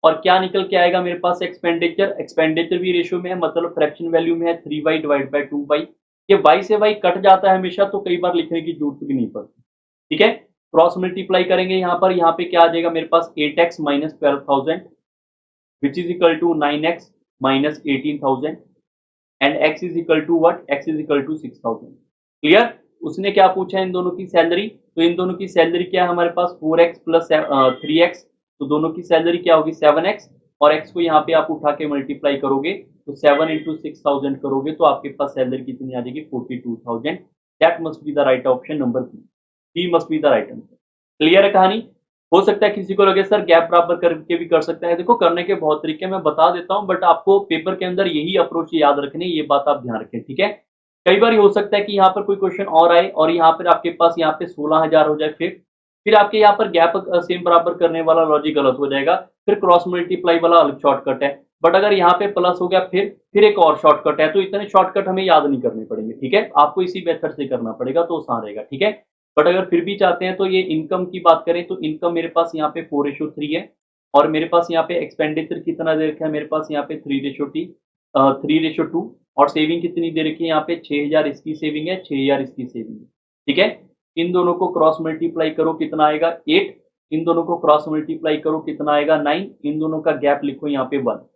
और क्या निकल के आएगा मेरे पास, एक्सपेंडिचर। एक्सपेंडिचर भी रेशियो में है, मतलब फ्रैक्शन वैल्यू में है 3y डिवाइड बाई 2y। ये y से y कट जाता है हमेशा, तो कई बार लिखने की जरूरत भी नहीं पड़ती, ठीक है। क्रॉस मल्टीप्लाई करेंगे यहाँ पे क्या आ जाएगा मेरे पास, 8x minus 12,000 which is equal to 9x minus 18,000, and x is equal to what, x is equal to 6,000। Clear. उसने क्या पूछा इन दोनों की सैलरी, तो इन दोनों की सैलरी क्या है हमारे पास, 4x प्लस 3x, तो दोनों की सैलरी क्या होगी 7x, और x को यहाँ पे आप उठा के मल्टीप्लाई करोगे, तो 7 इंटू 6,000 करोगे तो आपके पास सैलरी कितनी आ जाएगी, 42,000। That must be the right option, number B must be the right answer. Clear है कहानी। हो सकता है किसी को लगे सर गैप बराबर करके भी कर सकता है, देखो करने के बहुत तरीके मैं बता देता हूं, बट आपको पेपर के अंदर यही अप्रोच याद रखने, ये बात आप ध्यान रखें, ठीक है। कई बार हो सकता है कि यहाँ पर कोई क्वेश्चन और आए और यहाँ पर आपके पास यहाँ पे 16,000 हो जाए, फिर आपके यहाँ पर गैप सेम बराबर करने वाला लॉजिक गलत हो जाएगा, फिर क्रॉस मल्टीप्लाई वाला अलग शॉर्टकट है, बट अगर यहाँ पे प्लस हो गया फिर एक और शॉर्टकट है, तो इतने शॉर्टकट हमें याद नहीं करने पड़ेंगे, ठीक है, आपको इसी मेथड से करना पड़ेगा तो आसान रहेगा, ठीक है। बट अगर फिर भी चाहते हैं तो ये इनकम की बात करें तो इनकम मेरे पास यहाँ पे 4:3 है, और मेरे पास यहाँ पे एक्सपेंडिचर कितना दे रखा है मेरे पास यहाँ पे 3:2, और सेविंग कितनी दे रखी है यहाँ पे 6,000 इसकी सेविंग है, 6,000 इसकी सेविंग है, ठीक है। इन दोनों को क्रॉस मल्टीप्लाई करो कितना आएगा 8, इन दोनों को क्रॉस मल्टीप्लाई करो कितना आएगा 9, इन दोनों का गैप लिखो यहाँ पे 1,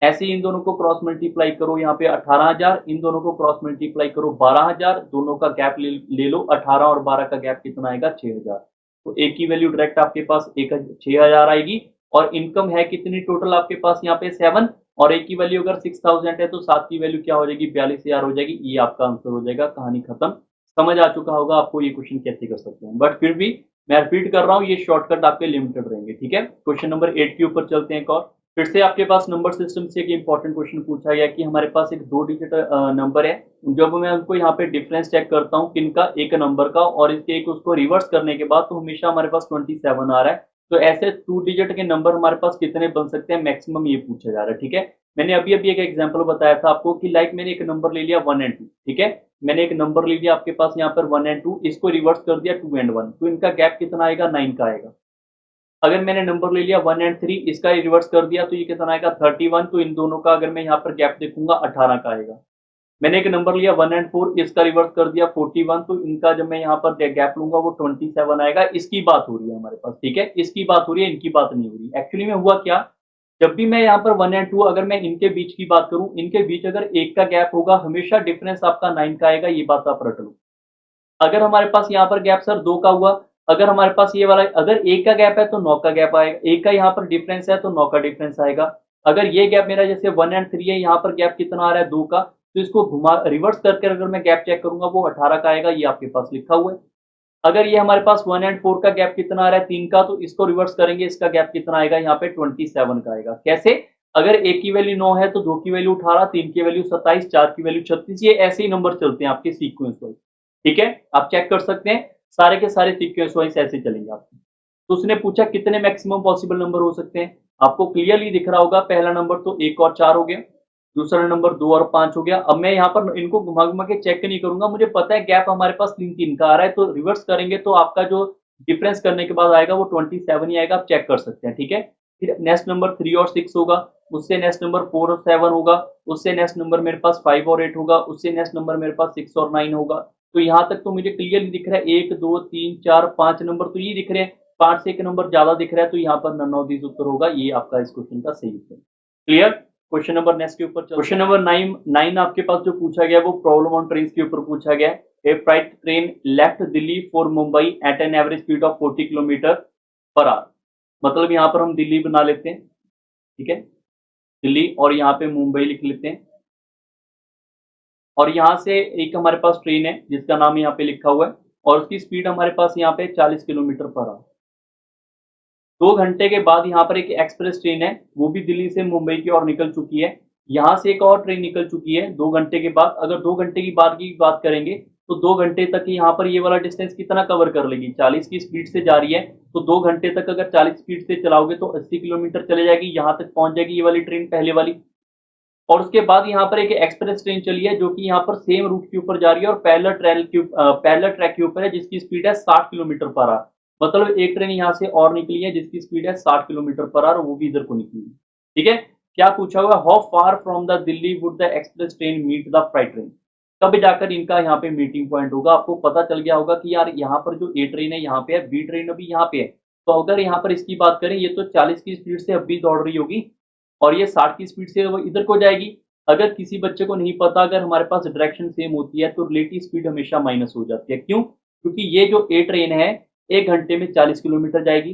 ऐसे इन दोनों को क्रॉस मल्टीप्लाई करो यहाँ पे 18,000, इन दोनों को क्रॉस मल्टीप्लाई करो 12,000, दोनों का गैप ले लो, 18 और 12 का गैप कितना आएगा 6,000, तो एक की वैल्यू डायरेक्ट आपके पास 6,000 आएगी, और इनकम है कितनी टोटल आपके पास यहाँ पे 7, और एक की वैल्यू अगर 6,000 है तो 7 की वैल्यू क्या हो जाएगी 42,000 हो जाएगी, ये आपका आंसर हो जाएगा, कहानी खत्म। समझ आ चुका होगा आपको ये क्वेश्चन कैसे कर सकते हैं, बट फिर भी मैं रिपीट कर रहा हूँ, ये शॉर्टकट आपके लिमिटेड रहेंगे, ठीक है। क्वेश्चन नंबर 8 के ऊपर चलते हैं एक और। फिर से आपके पास नंबर सिस्टम से एक इंपॉर्टेंट क्वेश्चन पूछा गया कि हमारे पास एक 2 डिजिट नंबर है। जब मैं उनको यहाँ पे डिफरेंस चेक करता हूँ किनका, एक नंबर का और इसके एक उसको रिवर्स करने के बाद, तो हमेशा हमारे पास 27 आ रहा है। तो ऐसे 2 डिजिट के नंबर हमारे पास कितने बन सकते हैं मैक्सिमम, ये पूछा जा रहा है। ठीक है, मैंने अभी अभी एक एग्जाम्पल बताया था आपको कि लाइक मैंने एक नंबर ले लिया 1 एंड 2। ठीक है, मैंने एक नंबर ले लिया आपके पास यहाँ पर 1 एंड 2, इसको रिवर्स कर दिया 2 एंड 1, तो इनका गैप कितना आएगा, 9 का आएगा। अगर मैंने नंबर ले लिया 1 एंड 3, इसका रिवर्स कर दिया तो ये कितना आएगा, 31, तो इन दोनों का अगर मैं यहाँ पर गैप देखूंगा 18 का आएगा। मैंने एक नंबर लिया 1 एंड 4, इसका रिवर्स कर दिया 41, तो इनका जब मैं यहाँ पर गैप लूंगा वो 27 आएगा। इसकी बात हो रही है हमारे पास। ठीक है, इसकी बात हो रही है, इनकी बात नहीं हो रही। एक्चुअली में हुआ क्या, जब भी मैं यहाँ पर 1 एंड 2, अगर मैं इनके बीच की बात करूं, इनके बीच अगर एक का गैप होगा हमेशा डिफरेंस आपका 9 का आएगा, ये बात आप रट लो। अगर हमारे पास यहाँ पर गैप सर 2 का हुआ, अगर हमारे पास ये वाला अगर 1 का गैप है तो 9 का गैप आएगा, 1 का यहाँ पर डिफरेंस है तो 9 का डिफरेंस आएगा। अगर ये गैप मेरा जैसे 1 एंड 3 है, यहाँ पर गैप कितना आ रहा है 2 का, तो इसको घुमा रिवर्स करके अगर मैं गैप चेक करूंगा वो 18 का आएगा, ये आपके पास लिखा हुआ है। अगर ये हमारे पास 1 एंड 4 का गैप कितना आ रहा है 3 का, तो इसको रिवर्स करेंगे, इसका गैप कितना आएगा यहाँ पे 27 का आएगा। कैसे, अगर एक की वैल्यू 9 है तो 2 की वैल्यू 18, 3 की वैल्यू 27, 4 की वैल्यू 36, ये ऐसे ही नंबर चलते हैं आपके सीक्वेंस वाइज। ठीक है, आप चेक कर सकते हैं, सारे के सारे सीक्वेंस वाइज ऐसे चलेंगे आपके। तो उसने पूछा कितने मैक्सिमम पॉसिबल नंबर हो सकते हैं, आपको क्लियरली दिख रहा होगा। पहला नंबर तो 1 और 4 हो गया, दूसरा नंबर 2 और 5 हो गया। अब मैं यहाँ पर इनको घुमा घुमा के चेक नहीं करूंगा, मुझे पता है गैप हमारे पास 3 का आ रहा है, तो रिवर्स करेंगे तो आपका जो डिफरेंस करने के बाद आएगा वो 27 ही आएगा, आप चेक कर सकते हैं। ठीक है, फिर नेक्स्ट नंबर 3 और 6 होगा, उससे नेक्स्ट नंबर 4 और 7 होगा, उससे नेक्स्ट नंबर मेरे पास 5 और 8 होगा, उससे नेक्स्ट नंबर मेरे पास 6 और 9 होगा। तो यहाँ तक तो मुझे क्लियरली दिख रहा है 1 2 3 4 5 नंबर तो ये दिख रहे हैं, 5 से एक नंबर ज्यादा दिख रहा है, तो यहाँ पर नन ऑफ दिस उत्तर होगा, ये आपका इस क्वेश्चन का सही उत्तर। क्लियर। क्वेश्चन नंबर नेक्स्ट के ऊपर, क्वेश्चन नंबर 9 आपके पास जो पूछा गया वो प्रॉब्लम ऑन ट्रेन के ऊपर पूछा गया। A freight train left Delhi for Mumbai at an average speed of 40 kilometre per hour. मतलब यहाँ पर हम दिल्ली बना लेते हैं, ठीक है, दिल्ली, और यहाँ पे मुंबई लिख लेते हैं, और यहाँ से एक हमारे पास ट्रेन है जिसका नाम यहाँ पे लिखा हुआ है, और उसकी स्पीड हमारे पास यहाँ पे 40 किलोमीटर पर आवर। 2 घंटे के बाद यहाँ पर एक एक्सप्रेस ट्रेन है, वो भी दिल्ली से मुंबई की ओर निकल चुकी है। यहाँ से एक और ट्रेन निकल चुकी है 2 घंटे के बाद। अगर 2 घंटे की बाद की बात करेंगे तो 2 घंटे तक यहाँ पर ये वाला डिस्टेंस कितना कवर कर लेगी, 40 की स्पीड से जा रही है, तो 2 घंटे तक अगर 40 स्पीड से चलाओगे तो 80 किलोमीटर चले जाएगी, यहाँ तक पहुंच जाएगी ये वाली ट्रेन, पहले वाली। और उसके बाद यहाँ पर एक एक्सप्रेस ट्रेन चली है जो कि यहाँ पर सेम रूट के ऊपर जा रही है और पैरेलल ट्रैक के ऊपर है, जिसकी स्पीड है 60 किलोमीटर पर आवर। मतलब एक ट्रेन यहाँ से और निकली है जिसकी स्पीड है 60 किलोमीटर पर आवर, वो भी इधर को निकली है। ठीक है, क्या पूछा हुआ, how far from the Delhi would the express train meet the freight train. कब जाकर इनका यहाँ पे मीटिंग पॉइंट होगा। आपको पता चल गया होगा कि यार यहाँ पर जो ए ट्रेन है यहाँ पे है, बी ट्रेन अभी यहाँ पे है, तो अगर यहाँ पर इसकी बात करें, ये तो 40 की स्पीड से अभी दौड़ रही होगी और ये 60 की स्पीड से वो इधर को जाएगी। अगर किसी बच्चे को नहीं पता, अगर हमारे पास डायरेक्शन सेम होती है तो रिलेटिव स्पीड हमेशा माइनस हो जाती है। क्यों, क्योंकि ये जो ए ट्रेन है 1 घंटे में 40 किलोमीटर जाएगी,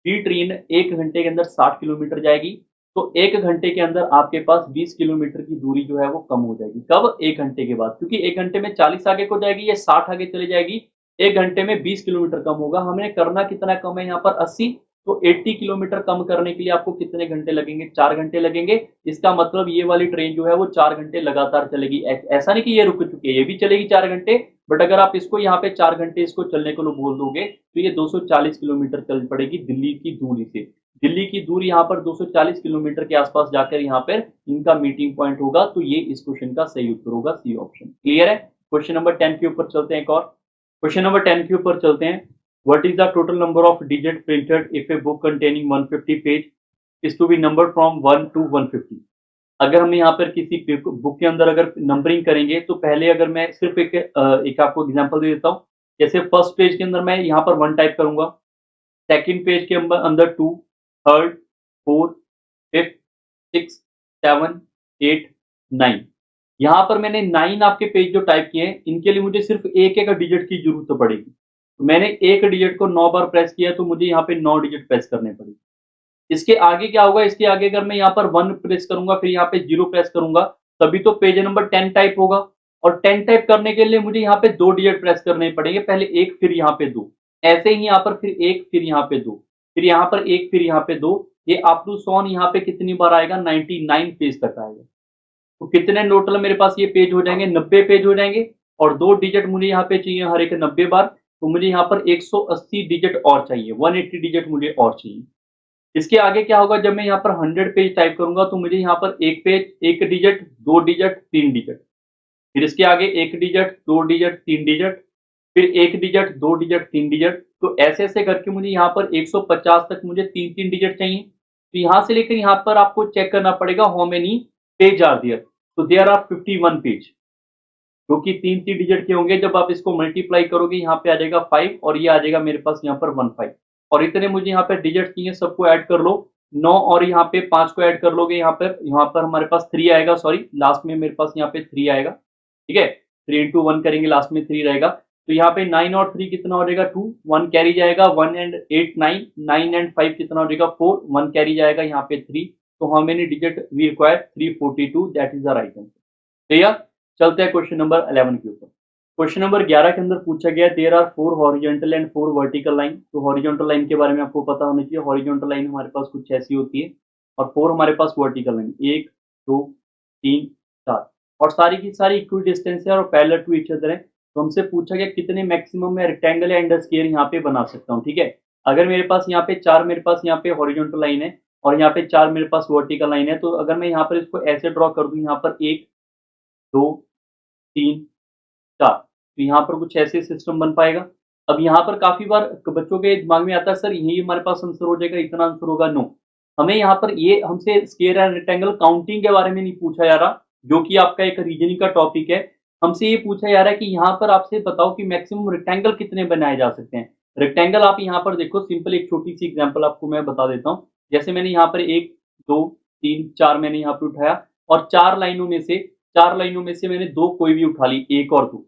बी ट्रेन 1 घंटे के अंदर 60 किलोमीटर जाएगी, तो 1 घंटे के अंदर आपके पास 20 किलोमीटर की दूरी जो है वो कम हो जाएगी। कब, 1 घंटे के बाद, क्योंकि 1 घंटे में 40 आगे को जाएगी, ये 60 आगे चले जाएगी, 1 घंटे में 20 किलोमीटर कम होगा। हमें करना कितना कम है यहाँ पर 80, तो 80 किलोमीटर कम करने के लिए आपको कितने घंटे लगेंगे, 4 घंटे लगेंगे। इसका मतलब ये वाली ट्रेन जो है वो 4 घंटे लगातार चलेगी। ऐसा नहीं कि ये रुक चुकी है, ये भी चलेगी 4 घंटे, बट अगर आप इसको यहाँ पे 4 घंटे इसको चलने को बोल दोगे तो ये 240 किलोमीटर चल पड़ेगी दिल्ली की दूरी से। दिल्ली की दूरी यहाँ पर 240 किलोमीटर के आसपास जाकर यहाँ पर इनका मीटिंग पॉइंट होगा, तो ये इस क्वेश्चन का सही उत्तर होगा, सी ऑप्शन। क्लियर है। क्वेश्चन नंबर 10 के ऊपर चलते हैं। एक और क्वेश्चन नंबर 10 के ऊपर चलते हैं। What is the total number of digits printed if a book containing 150 page is to be numbered from 1 to 150? अगर हम यहाँ पर किसी बुक के अंदर अगर नंबरिंग करेंगे तो पहले अगर मैं सिर्फ एक आपको एग्जांपल दे देता हूँ। जैसे फर्स्ट पेज के अंदर मैं यहाँ पर 1 टाइप करूंगा, सेकंड पेज के अंदर 2, थर्ड, 4, फिफ्थ, 6, 7, 8, 9। यहाँ पर मैंने 9 आपके पेज जो टाइप किए हैं, इनके लिए मुझे सिर्फ एक डिजिट की जरूरत पड़ेगी। तो मैंने एक डिजिट को 9 बार प्रेस किया तो मुझे यहाँ पे 9 डिजिट प्रेस करने पड़ेगी। इसके आगे क्या होगा, इसके आगे अगर मैं यहाँ पर 1 प्रेस करूंगा फिर यहाँ पे 0 प्रेस करूंगा, तभी तो पेज नंबर 10 टाइप होगा। और 10 टाइप करने के लिए मुझे यहाँ पे 2 डिजिट प्रेस करने पड़ेंगे, पहले 1 फिर यहाँ पे 2, ऐसे ही यहाँ पर फिर 1 फिर यहाँ पे 2, फिर यहाँ पर 1 फिर यहाँ पे 2, ये अप टू सॉन यहाँ पे कितनी बार आएगा, 99 पेज तक आएगा। तो कितने टोटल मेरे पास ये पेज हो जाएंगे, 90 पेज हो जाएंगे। और 2 डिजिट मुझे यहाँ पे चाहिए हर एक 90 बार, तो मुझे यहाँ पर 180 डिजिट और चाहिए, 180 डिजिट मुझे और चाहिए। इसके आगे क्या होगा, जब मैं यहाँ पर 100 पेज टाइप करूंगा तो मुझे यहाँ पर एक पेज, एक डिजिट, 2 डिजिट, 3 डिजिट, फिर इसके आगे एक डिजिट, 2 डिजिट, 3 डिजिट, फिर एक डिजिट, 2 डिजिट, 3 डिजिट। तो ऐसे ऐसे करके मुझे यहाँ पर 150 तक मुझे 3-3 डिजिट चाहिए। तो यहाँ से लेकर यहाँ पर आपको चेक करना पड़ेगा how many page are there. तो देयर आर 51 पेज, जो कि 3-3 डिजिट के होंगे। जब आप इसको मल्टीप्लाई करोगे यहाँ पे आ जाएगा 5 और ये आ जाएगा मेरे पास यहाँ पर 15। और इतने मुझे यहाँ पे डिजिट चाहिए, सबको ऐड कर लो। 9 और यहाँ पे 5 को ऐड कर लोगे, यहाँ पर हमारे पास 3 आएगा, सॉरी लास्ट में मेरे पास यहाँ पे 3 आएगा, ठीक है। 3 इंटू 1 करेंगे, लास्ट में 3 रहेगा। तो यहाँ पे 9 और 3 कितना हो जाएगा, 2, 1 कैरी जाएगा, 1 एंड 8 9, 9 एंड 5 कितना हो जाएगा, 4, 1 कैरी जाएगा यहाँ पे 3। तो how many digit we require, 342, that is the right answer. Clear. चलते हैं क्वेश्चन नंबर 11 के ऊपर। क्वेश्चन नंबर 11 के अंदर पूछा गया there are 4 horizontal and 4 vertical line. तो हॉरिजॉन्टल लाइन के बारे में आपको पता होना चाहिए। हॉरिजॉन्टल लाइन हमारे पास कुछ ऐसी होती है और 4 हमारे पास वर्टिकल लाइन, 1 2 3 4, और सारी की सारी इक्वल डिस्टेंस है और पैरेलल टू ईच अदर है। तो हमसे पूछा गया कितने मैक्सिमम में रेक्टेंगल एंड स्क्वायर यहाँ पे बना सकता हूँ, ठीक है। अगर मेरे पास यहाँ पे 4 मेरे पास यहाँ पे हॉरिजॉन्टल लाइन है और यहाँ पे 4 मेरे पास वर्टिकल लाइन है, तो अगर मैं यहाँ पर इसको ऐसे ड्रॉ कर दूं, यहाँ पर 1 2 3 4, तो यहाँ पर कुछ ऐसे सिस्टम बन पाएगा। अब यहाँ पर काफी बार बच्चों के दिमाग में आता है सर यही हमारे पास आंसर हो जाएगा, इतना आंसर होगा। नो, हमें यहाँ पर ये हमसे स्क्वायर एंड रेक्टेंगल काउंटिंग के बारे में नहीं पूछा जा रहा, जो कि आपका एक रीजनिंग का टॉपिक है। हमसे ये पूछा जा रहा है कि यहाँ पर आपसे बताओ कि मैक्सिमम रेक्टेंगल कितने बनाए जा सकते हैं। रेक्टेंगल आप यहाँ पर देखो, सिंपल एक छोटी सी एग्जाम्पल आपको मैं बता देता हूँ। जैसे मैंने यहाँ पर 1 2 3 4 मैंने यहाँ पे उठाया और 4 लाइनों में से मैंने 2 कोई भी उठा ली, 1 और 2।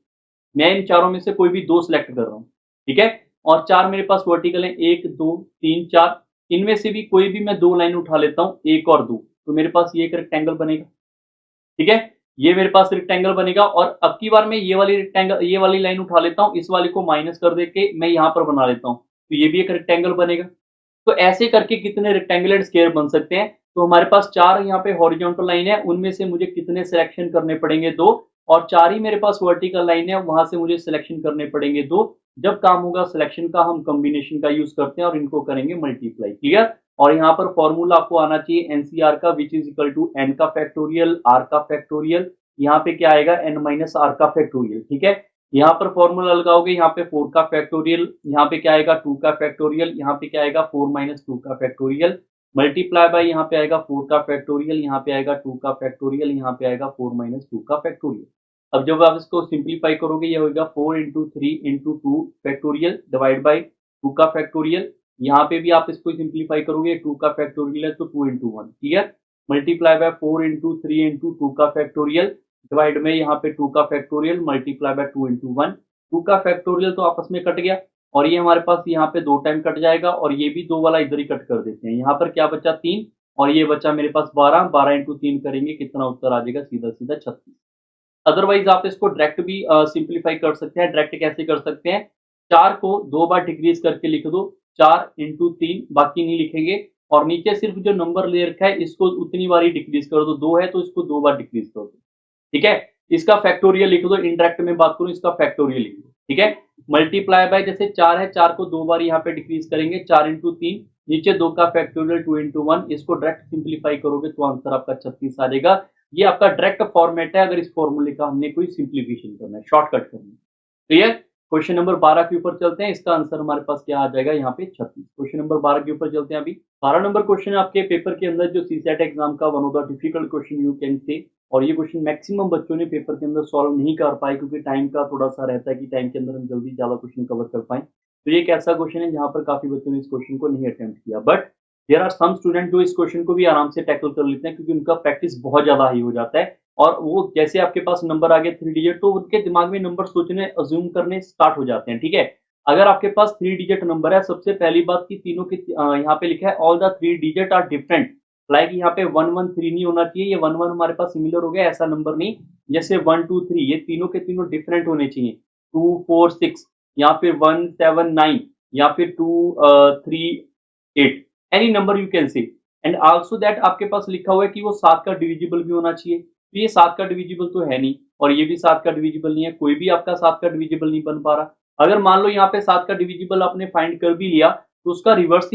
मैं इन चारों में से कोई भी 2 सिलेक्ट कर रहा हूँ, ठीक है। और 4 मेरे पास वर्टिकल है, 1 2 3 4, इनमें से भी कोई भी मैं 2 लाइन उठा लेता हूँ, 1 और 2, तो मेरे पास ये एक रेक्टेंगल बनेगा, ठीक है। ये मेरे पास रेक्टेंगल बनेगा। और अब की बार मैं ये वाली रेक्टेंगल, ये वाली लाइन उठा लेता हूँ, इस वाले को माइनस कर देके मैं यहाँ पर बना लेता हूँ, तो ये भी एक रेक्टेंगल बनेगा। तो ऐसे करके कितने रेक्टेंगल एंड स्क्वायर बन सकते हैं। तो हमारे पास 4 यहाँ पे हॉरिजॉन्टल लाइन है, उनमें से मुझे कितने सिलेक्शन करने पड़ेंगे, 2। और 4 ही मेरे पास वर्टिकल लाइन है, वहां से मुझे सिलेक्शन करने पड़ेंगे 2। जब काम होगा सिलेक्शन का, हम कॉम्बिनेशन का यूज करते हैं और इनको करेंगे मल्टीप्लाई। क्लियर। और यहाँ पर फॉर्मूला आपको आना चाहिए एनसीआर का, which is equal to N का फैक्टोरियल, आर का फैक्टोरियल, यहाँ पे क्या आएगा, एन माइनस आर का फैक्टोरियल, ठीक है। यहाँ पर फॉर्मूला लगाओगे, यहाँ पे 4 का फैक्टोरियल, यहाँ पे क्या आएगा 2 का फैक्टोरियल, यहाँ पे क्या आएगा 4 माइनस 2 का फैक्टोरियल, मल्टीप्लाई बाय यहाँ पे आएगा 4 का फैक्टोरियल, यहाँ पे आएगा 2 का फैक्टोरियल, यहाँ पे आएगा 4 माइनस 2 का फैक्टोरियल। अब जब आप इसको सिंप्लीफाई करोगे, ये होगा 4 into 3 into 2 factorial divide by 2 का फैक्टोरियल। यहाँ पे भी आप इसको सिंप्लीफाई करोगे, 2 का फैक्टोरियल है तो 2 into 1, clear. Multiply by 4 into 3 into 2 का फैक्टोरियल डिवाइड में यहाँ पे 2 का फैक्टोरियल, मल्टीप्लाई बाय 2 इंटू 1। 2 का फैक्टोरियल तो आपस में कट गया और ये हमारे पास यहाँ पे 2 टाइम कट जाएगा और ये भी 2 वाला इधर ही कट कर देते हैं। यहाँ पर क्या बचा 3 और ये बचा मेरे पास 12। 12 इंटू 3 करेंगे, कितना उत्तर आ जाएगा, सीधा सीधा 36। अदरवाइज आप इसको डायरेक्ट भी सिंप्लीफाई कर सकते हैं। डायरेक्ट कैसे कर सकते हैं, 4 को 2 बार डिक्रीज करके लिख दो, 4 इंटू 3, बाकी नहीं लिखेंगे। और नीचे सिर्फ जो नंबर ले रखा है इसको उतनी बार ही डिक्रीज कर दो, 2 है तो इसको 2 बार डिक्रीज कर दो, ठीक है। इसका फैक्टोरियल लिख दो, इनडायरेक्ट में बात करूं इसका फैक्टोरियल लिख दो, ठीक है। मल्टीप्लाई बाय, जैसे 4 है, 4 को 2 बार यहाँ पे डिक्रीज करेंगे, 4 इंटू 3, नीचे 2 का फैक्टोरियल 2 इंटू 1, इसको डायरेक्ट सिंप्लीफाई करोगे तो आंसर आपका 36 आ जाएगा। ये आपका डायरेक्ट फॉर्मेट है अगर इस फॉर्मूले का हमने कोई सिंप्लीफिकेशन करना है, शॉर्टकट करना है। क्लियर। क्वेश्चन नंबर 12 के ऊपर चलते हैं। इसका आंसर हमारे पास क्या आ जाएगा, यहाँ पे 36। क्वेश्चन नंबर 12 के ऊपर चलते हैं। अभी 12 नंबर क्वेश्चन आपके पेपर के अंदर जो सीसेट एग्जाम का one of the difficult question you can say, और ये क्वेश्चन मैक्सिमम बच्चों ने पेपर के अंदर सॉल्व नहीं कर पाए क्योंकि टाइम का थोड़ा सा रहता है कि टाइम के अंदर हम जल्दी ज्यादा क्वेश्चन कवर कर पाए। तो ये एक ऐसा क्वेश्चन है जहां पर काफी बच्चों ने इस क्वेश्चन को नहीं अटेम्प्ट किया, but there are some student जो इस क्वेश्चन को भी आराम से टैकल कर लेते हैं क्योंकि उनका प्रैक्टिस बहुत ज्यादा हाई हो जाता है। और वो जैसे आपके पास नंबर आ गए 3 डिजिट, तो उनके दिमाग में नंबर सोचने, अज्यूम करने स्टार्ट हो जाते हैं, ठीक है। अगर आपके पास 3 डिजिट नंबर है, सबसे पहली बात की तीनों के यहाँ पे लिखा है all the 3 digit are different, like यहाँ पे 113 नहीं होना चाहिए, ये 11 हमारे पास सिमिलर हो गया, ऐसा नंबर नहीं। जैसे 1 2 3, ये तीनों के तीनों डिफरेंट होने चाहिए, 2 4 6, या फिर 1 7 9, या फिर 2 3 8, any number you can say. And also that आपके पास लिखा हुआ है कि वो 7 का डिविजिबल भी होना चाहिए, तो ये 7 का डिविजिबल तो है नहीं और ये भी 7 का डिविजिबल नहीं है, कोई भी आपका 7 का डिविजिबल नहीं बन पा रहा। अगर मान लो यहाँ पे 7 का डिविजिबल आपने फाइंड कर भी लिया तो उसका रिवर्स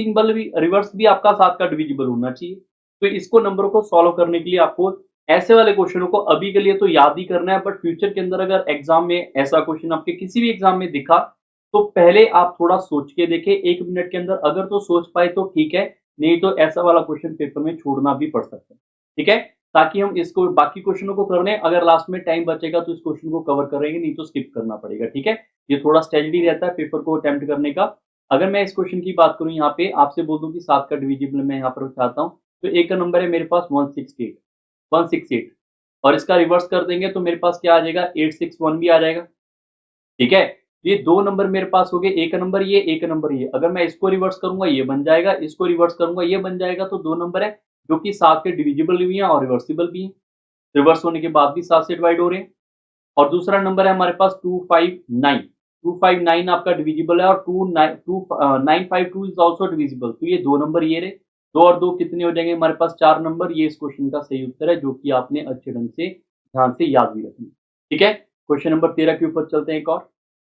भी आपका 7 का डिविजिबल होना चाहिए। तो इसको नंबरों को सॉल्व करने के लिए आपको ऐसे वाले क्वेश्चनों को अभी के लिए तो याद ही करना है, बट फ्यूचर के अंदर अगर एग्जाम में ऐसा क्वेश्चन आपके किसी भी एग्जाम में दिखा तो पहले आप थोड़ा सोच के देखें 1 मिनट के अंदर, अगर तो सोच पाए तो ठीक है, नहीं तो ऐसा वाला क्वेश्चन पेपर में छोड़ना भी पड़ सकता है। ठीक है, ताकि हम इसको बाकी क्वेश्चनों को कर लें, अगर लास्ट में टाइम बचेगा तो इस क्वेश्चन को कवर करेंगे, नहीं तो स्किप करना पड़ेगा। ठीक है, ये थोड़ा स्ट्रेटजी रहता है पेपर को अटेम्प्ट करने का। अगर मैं इस क्वेश्चन की बात करूं यहाँ पे आपसे बोल दूं कि 7 का डिविजिबल मैं यहाँ पर चाहता हूँ, तो एक का नंबर है मेरे पास 168 और इसका रिवर्स कर देंगे तो मेरे पास क्या आ जाएगा 861 भी आ जाएगा। ठीक है, ये दो नंबर मेरे पास हो गए, एक नंबर ये, एक नंबर ये। अगर मैं इसको रिवर्स करूंगा ये बन जाएगा, इसको रिवर्स करूंगा ये बन जाएगा, तो दो नंबर है जो कि 7 के डिविजिबल भी हैं और रिवर्सिबल भी हैं, रिवर्स होने के बाद भी 7 से डिवाइड हो रहे हैं। और दूसरा नंबर है हमारे पास 259 आपका डिविजिबल है और 952 इज ऑल्सो डिविजिबल, तो ये दो नंबर ये रहे, दो और दो कितने हो जाएंगे हमारे पास 4 नंबर। ये इस क्वेश्चन का सही उत्तर है जो कि आपने अच्छे ढंग से ध्यान से याद भी रखना। ठीक है, क्वेश्चन नंबर 13 के ऊपर चलते हैं। एक और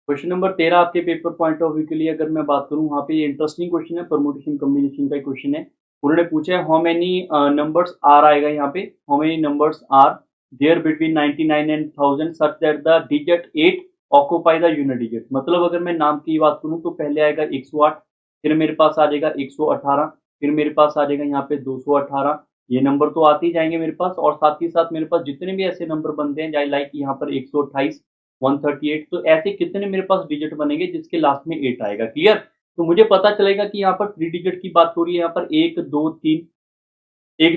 क्वेश्चन नंबर 13 आपके पेपर पॉइंट ऑफ व्यू के लिए अगर मैं बात करूं, वहां पे ये इंटरेस्टिंग क्वेश्चन है, परमुटेशन कॉम्बिनेशन का क्वेश्चन है। उन्होंने पूछा है हाउ मेनी नंबर्स आर आएगा यहाँ पे, how many numbers are there between 99 and 1000 such that the digit 8 occupy the unit digit. मतलब अगर मैं नाम की बात करूं तो पहले आएगा 108, फिर मेरे पास आ जाएगा 118, फिर मेरे पास आ जाएगा यहाँ पे 218। ये नंबर तो आते ही जाएंगे मेरे पास, और साथ ही साथ मेरे पास जितने भी ऐसे नंबर बनते हैं लाइक यहाँ पर 128, 138, तो ऐसे कितने मेरे पास डिजिट बनेंगे जिसके लास्ट में 8 आएगा। क्लियर, तो मुझे पता चलेगा कि यहाँ पर 3 डिजिट की बात हो रही है, यहाँ पर 1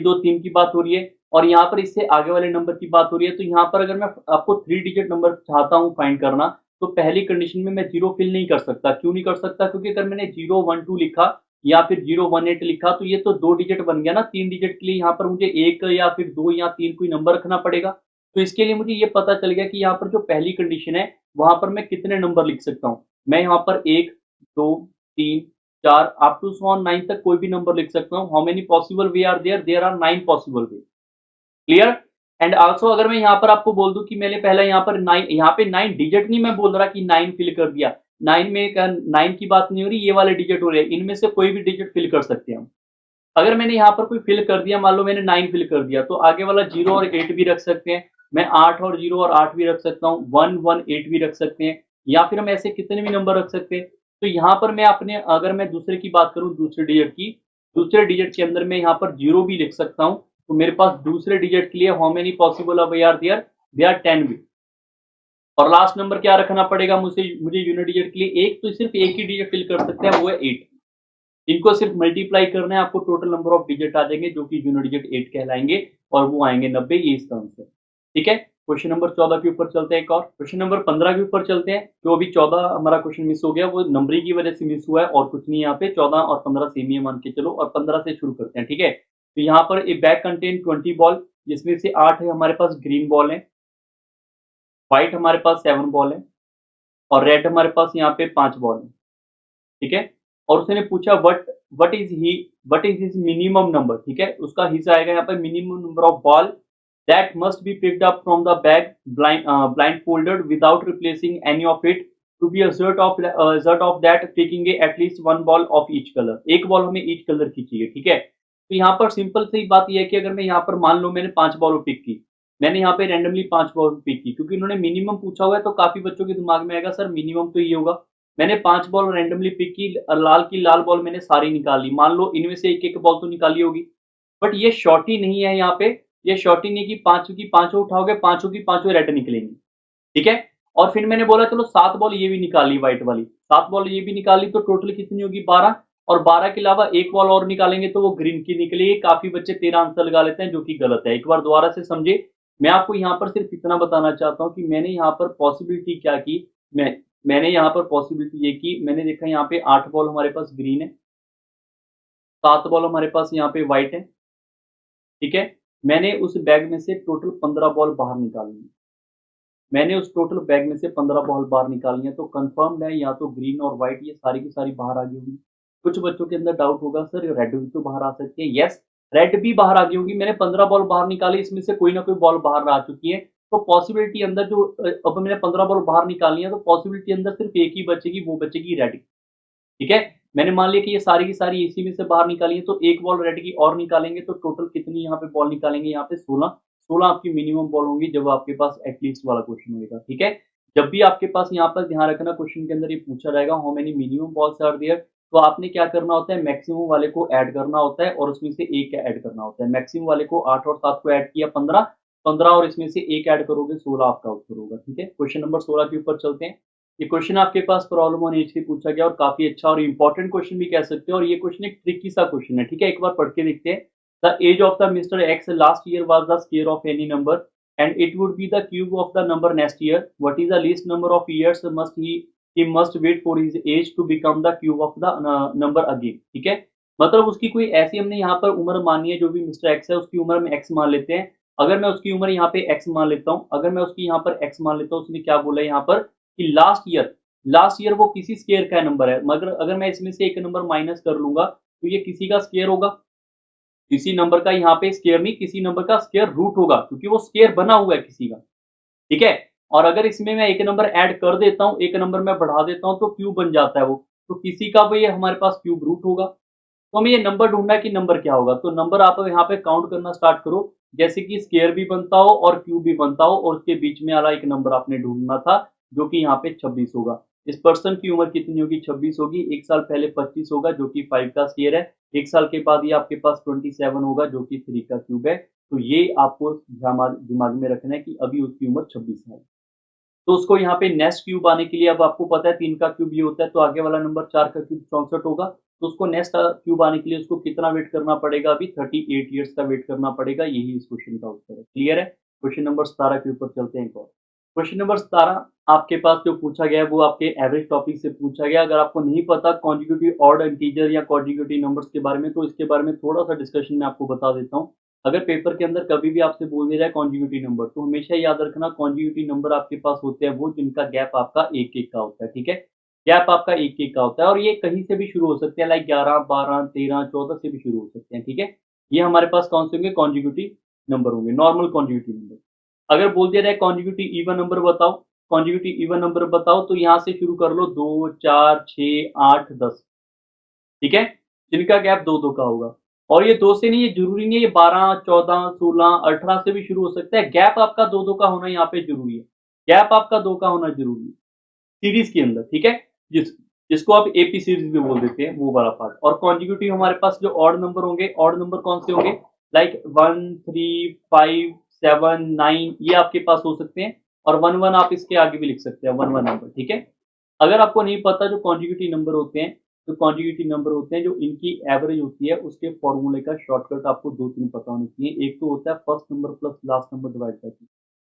2 3 की बात हो रही है, और यहाँ पर इससे आगे वाले नंबर की बात हो रही है। तो यहाँ पर अगर मैं आपको 3 डिजिट नंबर चाहता हूँ फाइंड करना, तो पहली कंडीशन में मैं जीरो फिल नहीं कर सकता। क्यों नहीं कर सकता? क्योंकि अगर मैंने 012 लिखा या फिर 018 लिखा तो ये तो 2 डिजिट बन गया ना। 3 डिजिट के लिए यहाँ पर मुझे 1 या फिर 2 या 3 कोई नंबर रखना पड़ेगा। तो इसके लिए मुझे ये पता चल गया कि यहाँ पर जो पहली कंडीशन है वहां पर मैं कितने नंबर लिख सकता हूँ। मैं यहाँ पर 1 2 3 4 अप टू 9 तक कोई भी नंबर लिख सकता हूँ। How many possible way are there are 9 possible way. Clear, and also अगर मैं यहाँ पर आपको बोल दूं कि मैंने पहले यहाँ पर 9, यहाँ पे 9 डिजिट नहीं मैं बोल रहा कि 9 फिल कर दिया, 9 में 9 की बात नहीं हो रही, ये वाले डिजिट हो रहे हैं, इनमें से कोई भी डिजिट फिल कर सकते हैं हम। अगर मैंने यहाँ पर कोई फिल कर दिया, मान लो मैंने 9 फिल कर दिया, तो आगे वाला 0 और 8 भी रख सकते हैं, मैं 8 और 0 और 8 भी रख सकता हूँ, 1 1 8 भी रख सकते हैं, या फिर हम ऐसे कितने भी नंबर रख सकते हैं। तो यहाँ पर मैं अपने, अगर मैं दूसरे की बात करूँ, दूसरे डिजिट की, दूसरे डिजिट के अंदर मैं यहाँ पर 0 भी लिख सकता हूँ। तो मेरे पास दूसरे डिजिट के लिए how many possible way are there 10 भी। और लास्ट नंबर क्या रखना पड़ेगा मुझे यूनिट डिजिट के लिए? एक, तो सिर्फ एक ही डिजिट फिल कर सकते हैं, वो है 8। इनको सिर्फ मल्टीप्लाई करना है, आपको टोटल नंबर ऑफ डिजिट आ जाएंगे जो कि यूनिट डिजिट 8 कहलाएंगे, और वो आएंगे 90। ये इसका आंसर। ठीक है, क्वेश्चन नंबर 14 के ऊपर चलते हैं। एक और क्वेश्चन नंबर 15 के ऊपर चलते हैं। जो अभी 14 हमारा क्वेश्चन मिस हो गया वो नंबरिंग की वजह से मिस हुआ है और कुछ नहीं। यहाँ पे 14 और 15 सेम ही मान के चलो, और 15 से शुरू करते हैं। ठीक है, तो यहाँ पर ए बैग कंटेन 20 बॉल, जिसमें से 8 है हमारे पास ग्रीन बॉल है, व्हाइट हमारे पास 7 बॉल है, और रेड हमारे पास यहाँ पे 5 बॉल है। ठीक है, और उसने पूछा what is his minimum number. ठीक है, उसका हिस्सा आएगा यहाँ पर minimum number of ball that must be picked up from the bag blindfolded without replacing any of it to be result of that picking at least one ball of each colour. एक बॉल हमें ईच कलर की चाहिए। ठीक है, तो यहाँ पर सिंपल सी बात यह है कि अगर मैं यहाँ पर मान लो मैंने 5 बॉल पिक की, मैंने यहाँ पे रैंडमली 5 बॉल पिक की, क्योंकि उन्होंने मिनिमम पूछा हुआ है, तो काफी बच्चों के दिमाग में आएगा सर मिनिमम तो ये होगा। मैंने 5 बॉल रैंडमली पिक की, लाल बॉल मैंने सारी निकाली, मान लो इनमें से एक एक बॉल तो निकाली होगी, बट ये शॉर्टी नहीं है। यहाँ पे ये शॉर्टी नहीं कि पांचों की पांचों उठाओगे, पांचों की पांचों रेड निकलेंगी। ठीक है, और फिर मैंने बोला चलो 7 बॉल ये भी निकाली, व्हाइट वाली 7 बॉल ये भी निकाली, तो टोटल कितनी होगी 12, और 12 के अलावा एक बॉल और निकालेंगे तो वो ग्रीन की निकलेगी। काफी बच्चे 13 आंसर लगा लेते हैं, जो कि गलत है। एक बार दोबारा से समझे, मैं आपको यहाँ पर सिर्फ इतना बताना चाहता हूँ कि मैंने यहाँ पर पॉसिबिलिटी क्या की। मैंने यहाँ पर पॉसिबिलिटी ये की, मैंने देखा यहाँ पे 8 बॉल हमारे पास ग्रीन है, 7 बॉल हमारे पास यहाँ पे व्हाइट है। ठीक है, मैंने उस बैग में से टोटल 15 बॉल बाहर निकाली है। मैंने उस टोटल बैग में से 15 बॉल बाहर निकाली है, तो कंफर्म है या तो ग्रीन और व्हाइट ये सारी की सारी बाहर आ गई होंगी। कुछ बच्चों के अंदर डाउट होगा सर रेड भी तो बाहर आ सकती है। यस, रेड भी बाहर आ गई होगी, मैंने 15 बॉल बाहर निकाली, इसमें से कोई ना कोई बॉल बाहर आ चुकी है, तो पॉसिबिलिटी अंदर जो अब मैंने 15 बॉल बाहर निकाली है, तो पॉसिबिलिटी अंदर सिर्फ एक ही बचेगी, वो बचेगी रेड की। ठीक है, मैंने मान लिया कि ये सारी की सारी इसी में से बाहर निकाली है, तो एक बॉल रेड की और निकालेंगे, तो टोटल कितनी यहाँ पे बॉल निकालेंगे, यहाँ पे 16 16 आपकी मिनिमम बॉल होंगी जब आपके पास एटलीस्ट वाला क्वेश्चन होगा। ठीक है, जब भी आपके पास यहाँ पर ध्यान रखना क्वेश्चन के अंदर ये पूछा जाएगा how many minimum balls are there, तो आपने क्या करना होता है, मैक्सिमम वाले को ऐड करना होता है और उसमें से एक ऐड करना होता है। मैक्सिमम वाले को 8 और 7 को ऐड किया 15, 15 और इसमें से एक ऐड करोगे 16 आपका उत्तर होगा। ठीक है, क्वेश्चन नंबर 16 के ऊपर चलते हैं। ये क्वेश्चन आपके पास प्रॉब्लम ऑन एज से पूछा गया और काफी अच्छा और इंपॉर्टेंट क्वेश्चन भी कह सकते हो, और ये क्वेश्चन एक ट्रिकी सा क्वेश्चन है। ठीक है, एक बार पढ़ के देखते हैं। The age of the mister X last year was the square of any number and it would be the cube of the number next year, what is the least number of years must he must wait for his age to become the cube of the number again. ठीक है, मतलब उसकी कोई ऐसी हमने यहाँ पर उम्र मानी है, जो भी मिस्टर एक्स है उसकी उम्र हम एक्स मान लेते हैं। अगर मैं उसकी उम्र यहाँ पे एक्स मान लेता हूँ, अगर मैं उसकी यहाँ पर एक्स मान लेता हूँ, उसने क्या बोला है यहाँ पर कि लास्ट ईयर वो किसी स्केयर का नंबर है, मगर अगर मैं इसमें से एक नंबर माइनस कर लूंगा तो ये किसी का स्केयर होगा, किसी नंबर का यहाँ पे स्केयर नहीं, किसी नंबर का स्केयर रूट होगा, क्योंकि वो स्केयर बना हुआ है किसी का। ठीक है, और अगर इसमें मैं एक नंबर ऐड कर देता हूँ, एक नंबर मैं बढ़ा देता हूँ, तो क्यूब बन जाता है वो, तो किसी का भी हमारे पास क्यूब रूट होगा। तो हमें ये नंबर ढूंढना है कि नंबर क्या होगा, तो नंबर आप यहाँ पे काउंट करना स्टार्ट करो, जैसे कि स्केयर भी बनता हो और क्यूब भी बनता हो, और उसके बीच में वाला एक नंबर आपने ढूंढना था, जो कि यहाँ पे 26 होगा। इस पर्सन की उम्र कितनी होगी, 26 होगी। एक साल पहले 25 होगा, जो कि 5 का स्केयर है। एक साल के बाद ये आपके पास 27 होगा, जो कि 3 का क्यूब है। तो ये आपको दिमाग में रखना है कि अभी उसकी उम्र 26 है। तो उसको यहाँ पे नेक्स्ट क्यूब आने के लिए, अब आपको पता है 3 का क्यूब ये होता है, तो आगे वाला नंबर 4 का क्यूब 64 होगा। तो उसको नेक्स्ट क्यूब आने के लिए उसको कितना वेट करना पड़ेगा, अभी 38 ईयर्स का वेट करना पड़ेगा। यही इस क्वेश्चन का उत्तर है। क्लियर है? क्वेश्चन नंबर 17 के ऊपर चलते हैं। एक और क्वेश्चन नंबर 17 आपके पास जो पूछा गया है वो आपके एवरेज टॉपिक से पूछा गया। अगर आपको नहीं पता कॉन्जिक्यूटिव ऑड इंटीजर या कॉन्जिक्यूटिव नंबर्स के बारे में, तो इसके बारे में थोड़ा सा डिस्कशन मैं आपको बता देता हूँ। अगर पेपर के अंदर कभी भी आपसे बोल दिया जाए कॉन्जिक्यूटिव नंबर, तो हमेशा याद रखना कॉन्जिक्यूटिव नंबर आपके पास होते हैं वो जिनका गैप आपका एक एक का होता है। ठीक है, गैप आपका एक एक का होता है, और ये कहीं से भी शुरू हो सकते हैं, लाइक 11, 12, 13, 14 से भी शुरू हो सकते हैं। ठीक है, ये हमारे पास कौन से होंगे, कॉन्जिक्यूटिव नंबर होंगे, नॉर्मल कॉन्जिक्यूटिव नंबर। अगर बोल दिया जाए कॉन्जिक्यूटिव इवन नंबर बताओ, कॉन्जिक्यूटिव इवन नंबर बताओ, तो यहाँ से शुरू कर लो 2, 4, 6, 8, 10। ठीक है, जिनका गैप दो दो का होगा। और ये दो से नहीं, ये जरूरी नहीं है ये 12, 14, 16, 18 से भी शुरू हो सकता है। गैप आपका दो दो का होना यहाँ पे जरूरी है, गैप आपका दो का होना जरूरी है सीरीज के अंदर। ठीक है, जिसको आप एपी सीरीज भी बोल देते हैं, वो वाला पार्ट। और कॉन्जिक्यूटिव हमारे पास जो ऑड नंबर होंगे, ऑड नंबर कौन से होंगे, लाइक 1, 3, 5, 7, 9, ये आपके पास हो सकते हैं। और 1 1 आप इसके आगे भी लिख सकते हैं, 1 1 नंबर। ठीक है, अगर आपको नहीं पता जो कॉन्जिक्यूटिव नंबर होते हैं, तो कॉन्जिक्यूटिव नंबर होते हैं जो इनकी एवरेज होती है, उसके फॉर्मूले का शॉर्टकट आपको दो तीन पता होने चाहिए। एक तो होता है first number plus last number divide by to.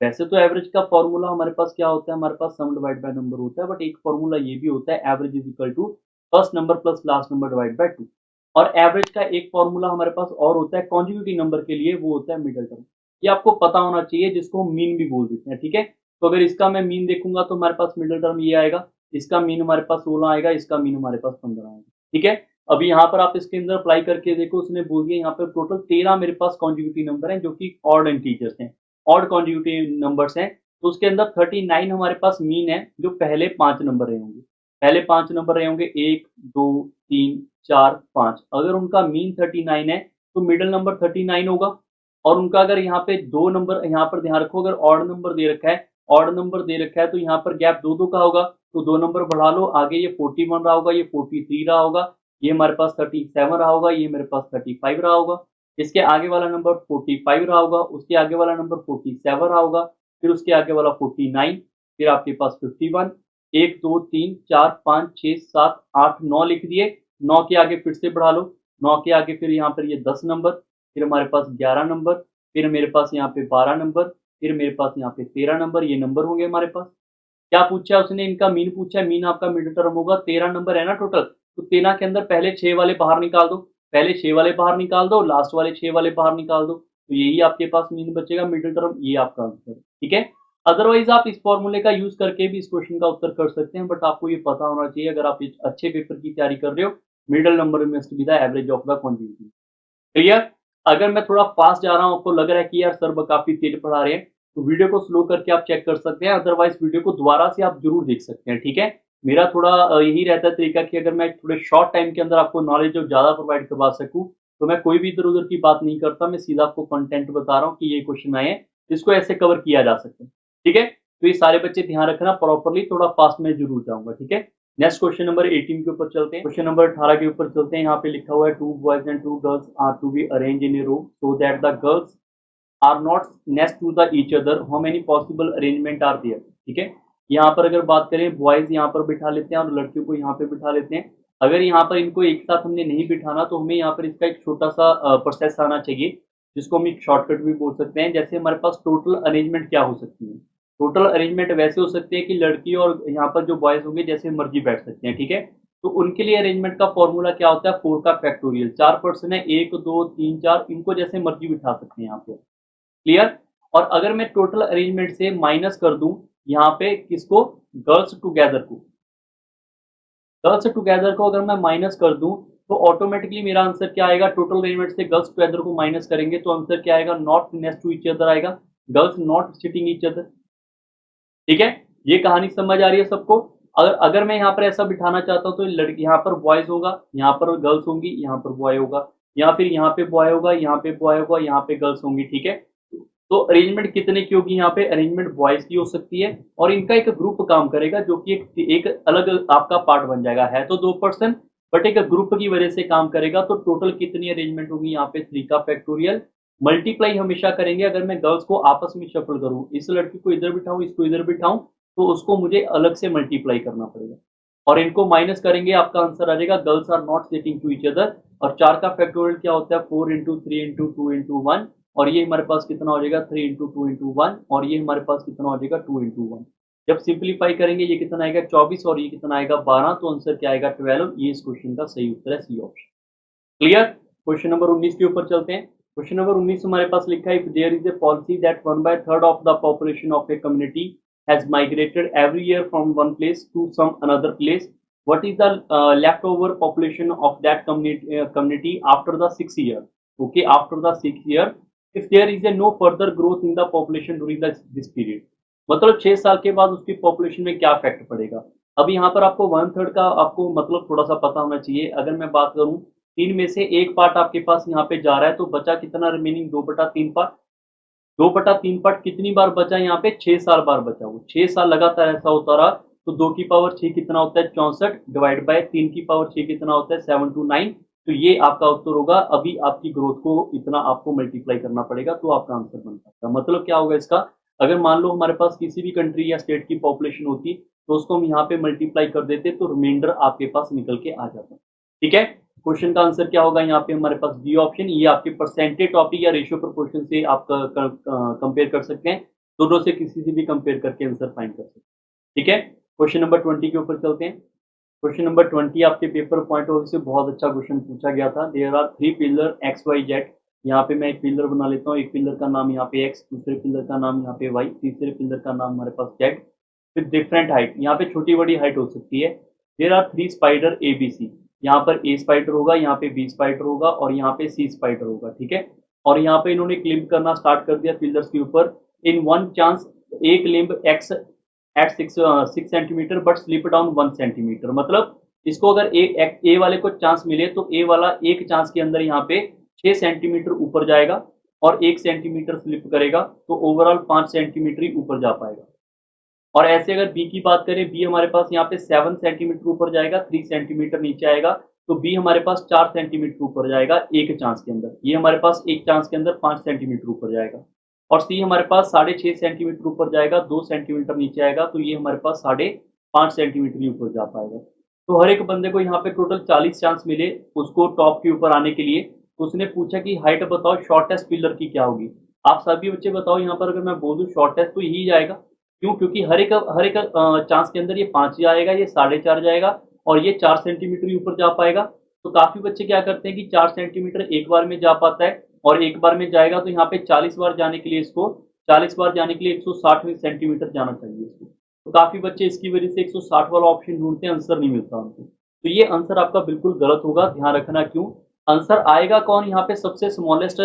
वैसे तो एवरेज का फॉर्मूला हमारे पास क्या होता है, हमारे पास सम डिवाइड बाय नंबर होता है, बट एक फॉर्मूला ये भी होता है, average is equal to first number plus last number divide by two. और एवरेज का एक फॉर्मूला हमारे पास और होता है कॉन्जिक्यूटिव नंबर के लिए, वो होता है मिडिल टर्म। ये आपको पता होना चाहिए, जिसको हम मीन भी बोल देते हैं। ठीक है, तो अगर इसका मैं मीन देखूंगा तो हमारे पास मिडिल टर्म ये आएगा, इसका मीन हमारे पास 16 आएगा, इसका मीन हमारे पास 15 आएगा। ठीक है, अभी यहाँ पर आप इसके अंदर अप्लाई करके देखो, उसने बोल दिया यहाँ पर टोटल 13 मेरे पास कॉन्जिक्यूटिव नंबर हैं, जो कि ऑड इंटीजर्स हैं, ऑड कॉन्जिक्यूटिव नंबर्स हैं। तो उसके अंदर 39 हमारे पास मीन है, जो पहले 5 नंबर रहे होंगे, पहले 5 नंबर रहे होंगे 1, 2, 3, 4, 5। अगर उनका मीन 39 है तो मिडिल नंबर 39 होगा। और उनका अगर यहाँ पे दो नंबर, यहाँ पर ध्यान रखो, अगर ऑड नंबर दे रखा है, ऑड नंबर दे रखा है, तो यहाँ पर गैप दो दो का होगा, तो दो नंबर बढ़ा लो, आगे ये 41 रहा होगा, ये 43 रहा होगा, ये हमारे पास 37 रहा होगा, ये मेरे पास 35 रहा होगा। इसके आगे वाला नंबर 45 रहा होगा, उसके आगे वाला नंबर 47 रहा होगा, फिर उसके आगे वाला 49, फिर आपके पास 51, 1, 2, 3, 4, 5, 6, 7, 8, 9 लिख दिए। 9 के आगे फिर से बढ़ा लो, 9 के आगे फिर यहाँ पर ये 10 नंबर, फिर हमारे पास 11 नंबर, फिर मेरे पास यहाँ पे 12 नंबर, फिर मेरे पास यहाँ पे 13 नंबर, ये नंबर होंगे हमारे पास। क्या पूछा है उसने, इनका मीन पूछा है, मीन आपका मिड टर्म होगा। 13 नंबर है ना टोटल, तो 13 के अंदर पहले 6 वाले बाहर निकाल दो, पहले 6 वाले बाहर निकाल दो, लास्ट वाले 6 वाले बाहर निकाल दो, तो यही आपके पास मीन बचेगा, मिडिल टर्म, ये आपका आंसर है। ठीक है, अदरवाइज आप इस फॉर्मूले का यूज करके भी इस क्वेश्चन का उत्तर कर सकते हैं, बट आपको ये पता होना चाहिए, अगर आप अच्छे पेपर की तैयारी कर रहे हो, middle number must be the average of the quantity. Clear? अगर मैं थोड़ा फास्ट जा रहा हूँ, आपको लग रहा है कि यार सर काफी तेज पढ़ा रहे हैं, तो वीडियो को स्लो करके आप चेक कर सकते हैं, अदरवाइज वीडियो को दोबारा से आप जरूर देख सकते हैं, ठीक है। मेरा थोड़ा यही रहता है तरीका कि अगर मैं थोड़े शॉर्ट टाइम के अंदर आपको नॉलेज जो ज्यादा प्रोवाइड करवा सकूं, तो मैं कोई भी इधर उधर की बात नहीं करता, मैं सीधा आपको कंटेंट बता रहा हूँ कि ये क्वेश्चन आए हैं, इसको ऐसे कवर किया जा सकता है, ठीक है। तो ये सारे बच्चे ध्यान रखना प्रॉपरली, थोड़ा फास्ट में जरूर जाऊंगा, ठीक है। नेक्स्ट क्वेश्चन नंबर 18 के ऊपर चलते हैं। क्वेश्चन नंबर 18 के ऊपर चलते हैं। यहाँ पे लिखा हुआ है, two boys and two girls are to be arrange in a row so that the girls are not next to the each other, how many possible arrangement are there, ठीक है। यहाँ पर अगर बात करें, बॉयज यहाँ पर बिठा लेते हैं और लड़कियों को यहाँ पे बिठा लेते हैं। अगर यहाँ पर इनको एक साथ हमने नहीं बिठाना, तो हमें यहाँ पर इसका एक छोटा सा प्रोसेस आना चाहिए, जिसको हम एक शॉर्टकट भी बोल सकते हैं। जैसे हमारे पास टोटल अरेंजमेंट क्या हो सकती है, टोटल अरेंजमेंट वैसे हो सकते हैं कि लड़की और यहाँ पर जो बॉयज होंगे जैसे मर्जी बैठ सकते हैं, ठीक है। तो उनके लिए अरेंजमेंट का फॉर्मूला क्या होता है, 4 का फैक्टोरियल। 4 पर्सन है, 1 2 3 4, इनको जैसे मर्जी बिठा सकते हैं यहाँ पे, क्लियर। और अगर मैं टोटल अरेंजमेंट से माइनस कर दूं यहाँ पे किसको, गर्ल्स टुगेदर को, गर्ल्स टुगेदर को अगर मैं माइनस कर दूं, तो ऑटोमेटिकली मेरा आंसर क्या आएगा, टोटल अरेंजमेंट से गर्ल्स टुगेदर को माइनस करेंगे तो आंसर क्या आएगा, not next to each other आएगा, girls not sitting each other, ठीक है। ये कहानी समझ आ रही है सबको। अगर अगर मैं यहाँ पर ऐसा बिठाना चाहता हूँ, तो लड़की यहाँ पर बॉयज होगा, यहाँ पर गर्ल्स होंगी, यहाँ पर बॉय होगा, या फिर यहाँ पे बॉय होगा, यहाँ पे बॉय होगा, यहाँ पे गर्ल्स होंगी, ठीक है। तो अरेंजमेंट कितने की होगी, यहाँ पे अरेंजमेंट बॉयज की हो सकती है, और इनका एक ग्रुप काम करेगा, जो कि एक अलग आपका पार्ट बन जाएगा, है तो 2 पर्सन, बट एक ग्रुप की वजह से काम करेगा। तो टोटल कितनी अरेंजमेंट होगी यहाँ पे, 3 का फैक्टोरियल। मल्टीप्लाई हमेशा करेंगे, अगर मैं गर्ल्स को आपस में शफल करूं, इस लड़की को इधर बिठाऊं, इसको इधर बिठाऊं, तो उसको मुझे अलग से मल्टीप्लाई करना पड़ेगा, और इनको माइनस करेंगे, आपका आंसर आ जाएगा girls are not sitting to each other. और 4 का फैक्टोरियल क्या होता है, 4 इंटू 3 इंटू 2 इंटू 1, और ये हमारे पास कितना हो जाएगा, 3 इंटू 2 इंटू 1, और ये हमारे पास कितना हो जाएगा, 2 इंटू 1। जब सिंप्लीफाई करेंगे, ये कितना आएगा 24, और ये कितना आएगा 12, तो आंसर क्या आएगा 12। ये इस क्वेश्चन का सही उत्तर है, C option, clear. Question number 19 के ऊपर चलते हैं। क्वेश्चन नंबर 19 हमारे पास लिखा है, if there is a policy that 1/3 of the population of a community has migrated every year from one place to some another place, what is the leftover population of that community after the 6 year, okay, after the 6 year, if there is a no further growth in the population during this period, मतलब 6 साल के बाद उसकी पॉपुलेशन में क्या इफेक्ट पड़ेगा। अब यहाँ पर आपको 1/3 का आपको मतलब थोड़ा सा पता होना चाहिए। अगर मैं बात करूं, 3 में से 1 पार्ट आपके पास यहाँ पे जा रहा है, तो बचा कितना रिमेनिंग, 2/3 पार्ट। 2/3 पार्ट कितनी बार बचा यहाँ पे, 6 साल बार बचा, वो 6 साल लगातार ऐसा होता रहा। तो 2 की पावर 6 कितना होता है, 64, डिवाइड बाय 3 की पावर 6 कितना होता है, 7 to 9। तो ये आपका उत्तर होगा। अभी आपकी ग्रोथ को इतना आपको मल्टीप्लाई करना पड़ेगा, तो आपका आंसर बन सकता है। मतलब क्या होगा इसका, अगर मान लो हमारे पास किसी भी कंट्री या स्टेट की पॉपुलेशन होती, तो उसको हम यहाँ पे मल्टीप्लाई कर देते, तो रिमाइंडर आपके पास निकल के आ जाता, ठीक है। क्वेश्चन का आंसर क्या होगा यहाँ पे हमारे पास, बी ऑप्शन। ये आपके परसेंटेज टॉपिक या रेशियो प्रोपोर्शन से आप कंपेयर कर सकते हैं, दोनों से किसी से भी कंपेयर करके आंसर फाइंड कर सकते हैं, ठीक है। क्वेश्चन नंबर 20 के ऊपर चलते हैं। क्वेश्चन नंबर 20 आपके पेपर पॉइंट ऑफ व्यू से बहुत अच्छा क्वेश्चन पूछा गया था। There are 3 pillar X Y Z. यहाँ पे मैं एक पिलर बना लेता हूँ, एक पिलर का नाम यहाँ पे एक्स, दूसरे पिलर का नाम यहाँ पे वाई, तीसरे पिलर का नाम हमारे पास जेड, विद डिफरेंट हाइट। यहाँ पे छोटी बड़ी हाइट हो सकती है। There are 3 spider A B C. यहाँ पर ए स्पाइडर होगा, यहाँ पे बी स्पाइडर होगा, और यहाँ पे सी स्पाइडर होगा, ठीक है। और यहाँ पे इन्होंने क्लिम्ब करना स्टार्ट कर दिया पिलर्स के ऊपर। इन वन चांस, एक limb X at 6 centimetre but slip down 1 centimetre. मतलब इसको अगर ए वाले को चांस मिले, तो ए वाला एक चांस के अंदर यहाँ पे 6 सेंटीमीटर ऊपर जाएगा, और 1 सेंटीमीटर स्लिप करेगा, तो ओवरऑल 5 सेंटीमीटर ही ऊपर जा पाएगा। और ऐसे अगर बी की बात करें, बी हमारे पास यहाँ पे 7 सेंटीमीटर ऊपर जाएगा, 3 सेंटीमीटर नीचे आएगा, तो बी हमारे पास 4 सेंटीमीटर ऊपर जाएगा एक चांस के अंदर। ये हमारे पास एक चांस के अंदर 5 सेंटीमीटर ऊपर जाएगा। और सी हमारे पास 6.5 सेंटीमीटर ऊपर जाएगा, 2 सेंटीमीटर नीचे आएगा, तो ये हमारे पास 5.5 सेंटीमीटर ही ऊपर जा पाएगा। तो हर एक बंदे को यहाँ पे टोटल 40 चांस मिले उसको टॉप के ऊपर आने के लिए। तो उसने पूछा कि हाइट बताओ शॉर्टेस्ट पिलर की क्या होगी। आप सभी बच्चे बताओ, यहाँ पर अगर मैं बोल दूं शॉर्टेस्ट, तो यही जाएगा। क्यों, क्योंकि हर एक चांस के अंदर ये 5 जाएगा, ये 4.5 जाएगा, और ये 4 सेंटीमीटर ही ऊपर जा पाएगा। तो काफी बच्चे क्या करते हैं कि 4 सेंटीमीटर एक बार में जा पाता है, और एक बार में जाएगा, तो यहाँ पे 40 बार जाने के लिए इसको 40 बार जाने के लिए 160 सेंटीमीटर जाना चाहिए इसको। तो काफी बच्चे इसकी वजह से 160 वाला ऑप्शन ढूंढते हैं, आंसर नहीं मिलता उनको। तो ये आंसर आपका बिल्कुल गलत होगा, ध्यान रखना। क्यों, आंसर आएगा कौन यहाँ पे, सबसे स्मॉलेस्ट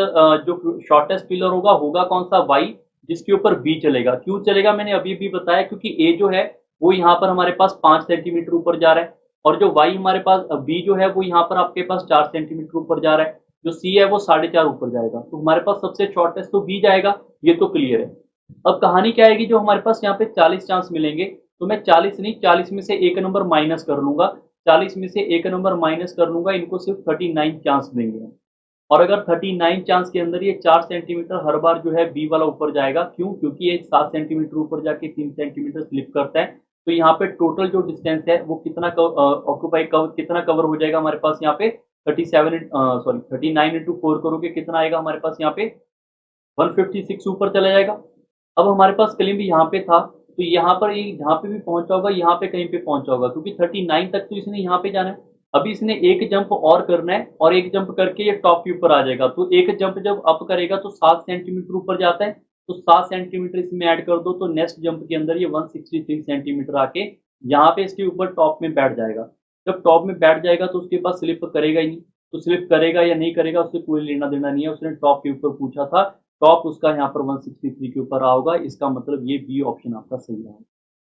जो शॉर्टेस्ट पिलर होगा कौन सा, y, जिसके ऊपर b चलेगा। क्यों चलेगा मैंने अभी भी बताया, क्योंकि a जो है वो यहाँ पर हमारे पास 5 सेंटीमीटर ऊपर जा रहा है, और जो y हमारे पास b जो है वो यहाँ पर आपके पास 4 सेंटीमीटर ऊपर जा रहा है, जो c है वो 4.5 ऊपर जाएगा, तो हमारे पास सबसे शॉर्टेस्ट तो b जाएगा, ये तो क्लियर है। अब कहानी क्या आएगी, जो हमारे पास यहाँ पे 40 चांस मिलेंगे, तो मैं 40 नहीं, 40 में से एक नंबर माइनस कर लूंगा, 40 में से एक नंबर माइनस कर लूंगा, इनको सिर्फ 39 चांस देंगे। और अगर 39 चांस के अंदर ये 4 सेंटीमीटर हर बार जो है बी वाला ऊपर जाएगा, क्यों, क्योंकि ये 7 सेंटीमीटर ऊपर जाके 3 सेंटीमीटर स्लिप करता है, तो यहाँ पे टोटल जो डिस्टेंस है वो कितना ऑक्यूपाई कितना कवर हो जाएगा हमारे पास यहाँ पे 39 इंटू 4 करोगे कितना आएगा हमारे पास यहाँ पे 156 ऊपर चला जाएगा। अब हमारे पास क्लिम्ब यहाँ पे था, तो यहाँ पर ये जहाँ पे भी पहुंचा होगा यहाँ पे कहीं पे पहुंचा होगा, क्योंकि 39 तक तो इसने यहाँ पे जाना है। अभी इसने एक जंप और करना है, और एक जंप करके ये टॉप के ऊपर आ जाएगा, तो एक जंप जब अप करेगा तो 7 सेंटीमीटर ऊपर जाता है, तो 7 सेंटीमीटर इसमें ऐड कर दो, तो नेक्स्ट जंप के अंदर ये 163 सेंटीमीटर आके यहाँ पे इसके ऊपर टॉप में बैठ जाएगा। जब टॉप में बैठ जाएगा तो उसके पास स्लिप करेगा ही नहीं, तो स्लिप करेगा या नहीं करेगा उससे कोई लेना देना नहीं है, उसने टॉप के ऊपर पूछा था, टॉप उसका यहाँ पर 163 के ऊपर रहा होगा, इसका मतलब ये बी ऑप्शन आपका सही रहा।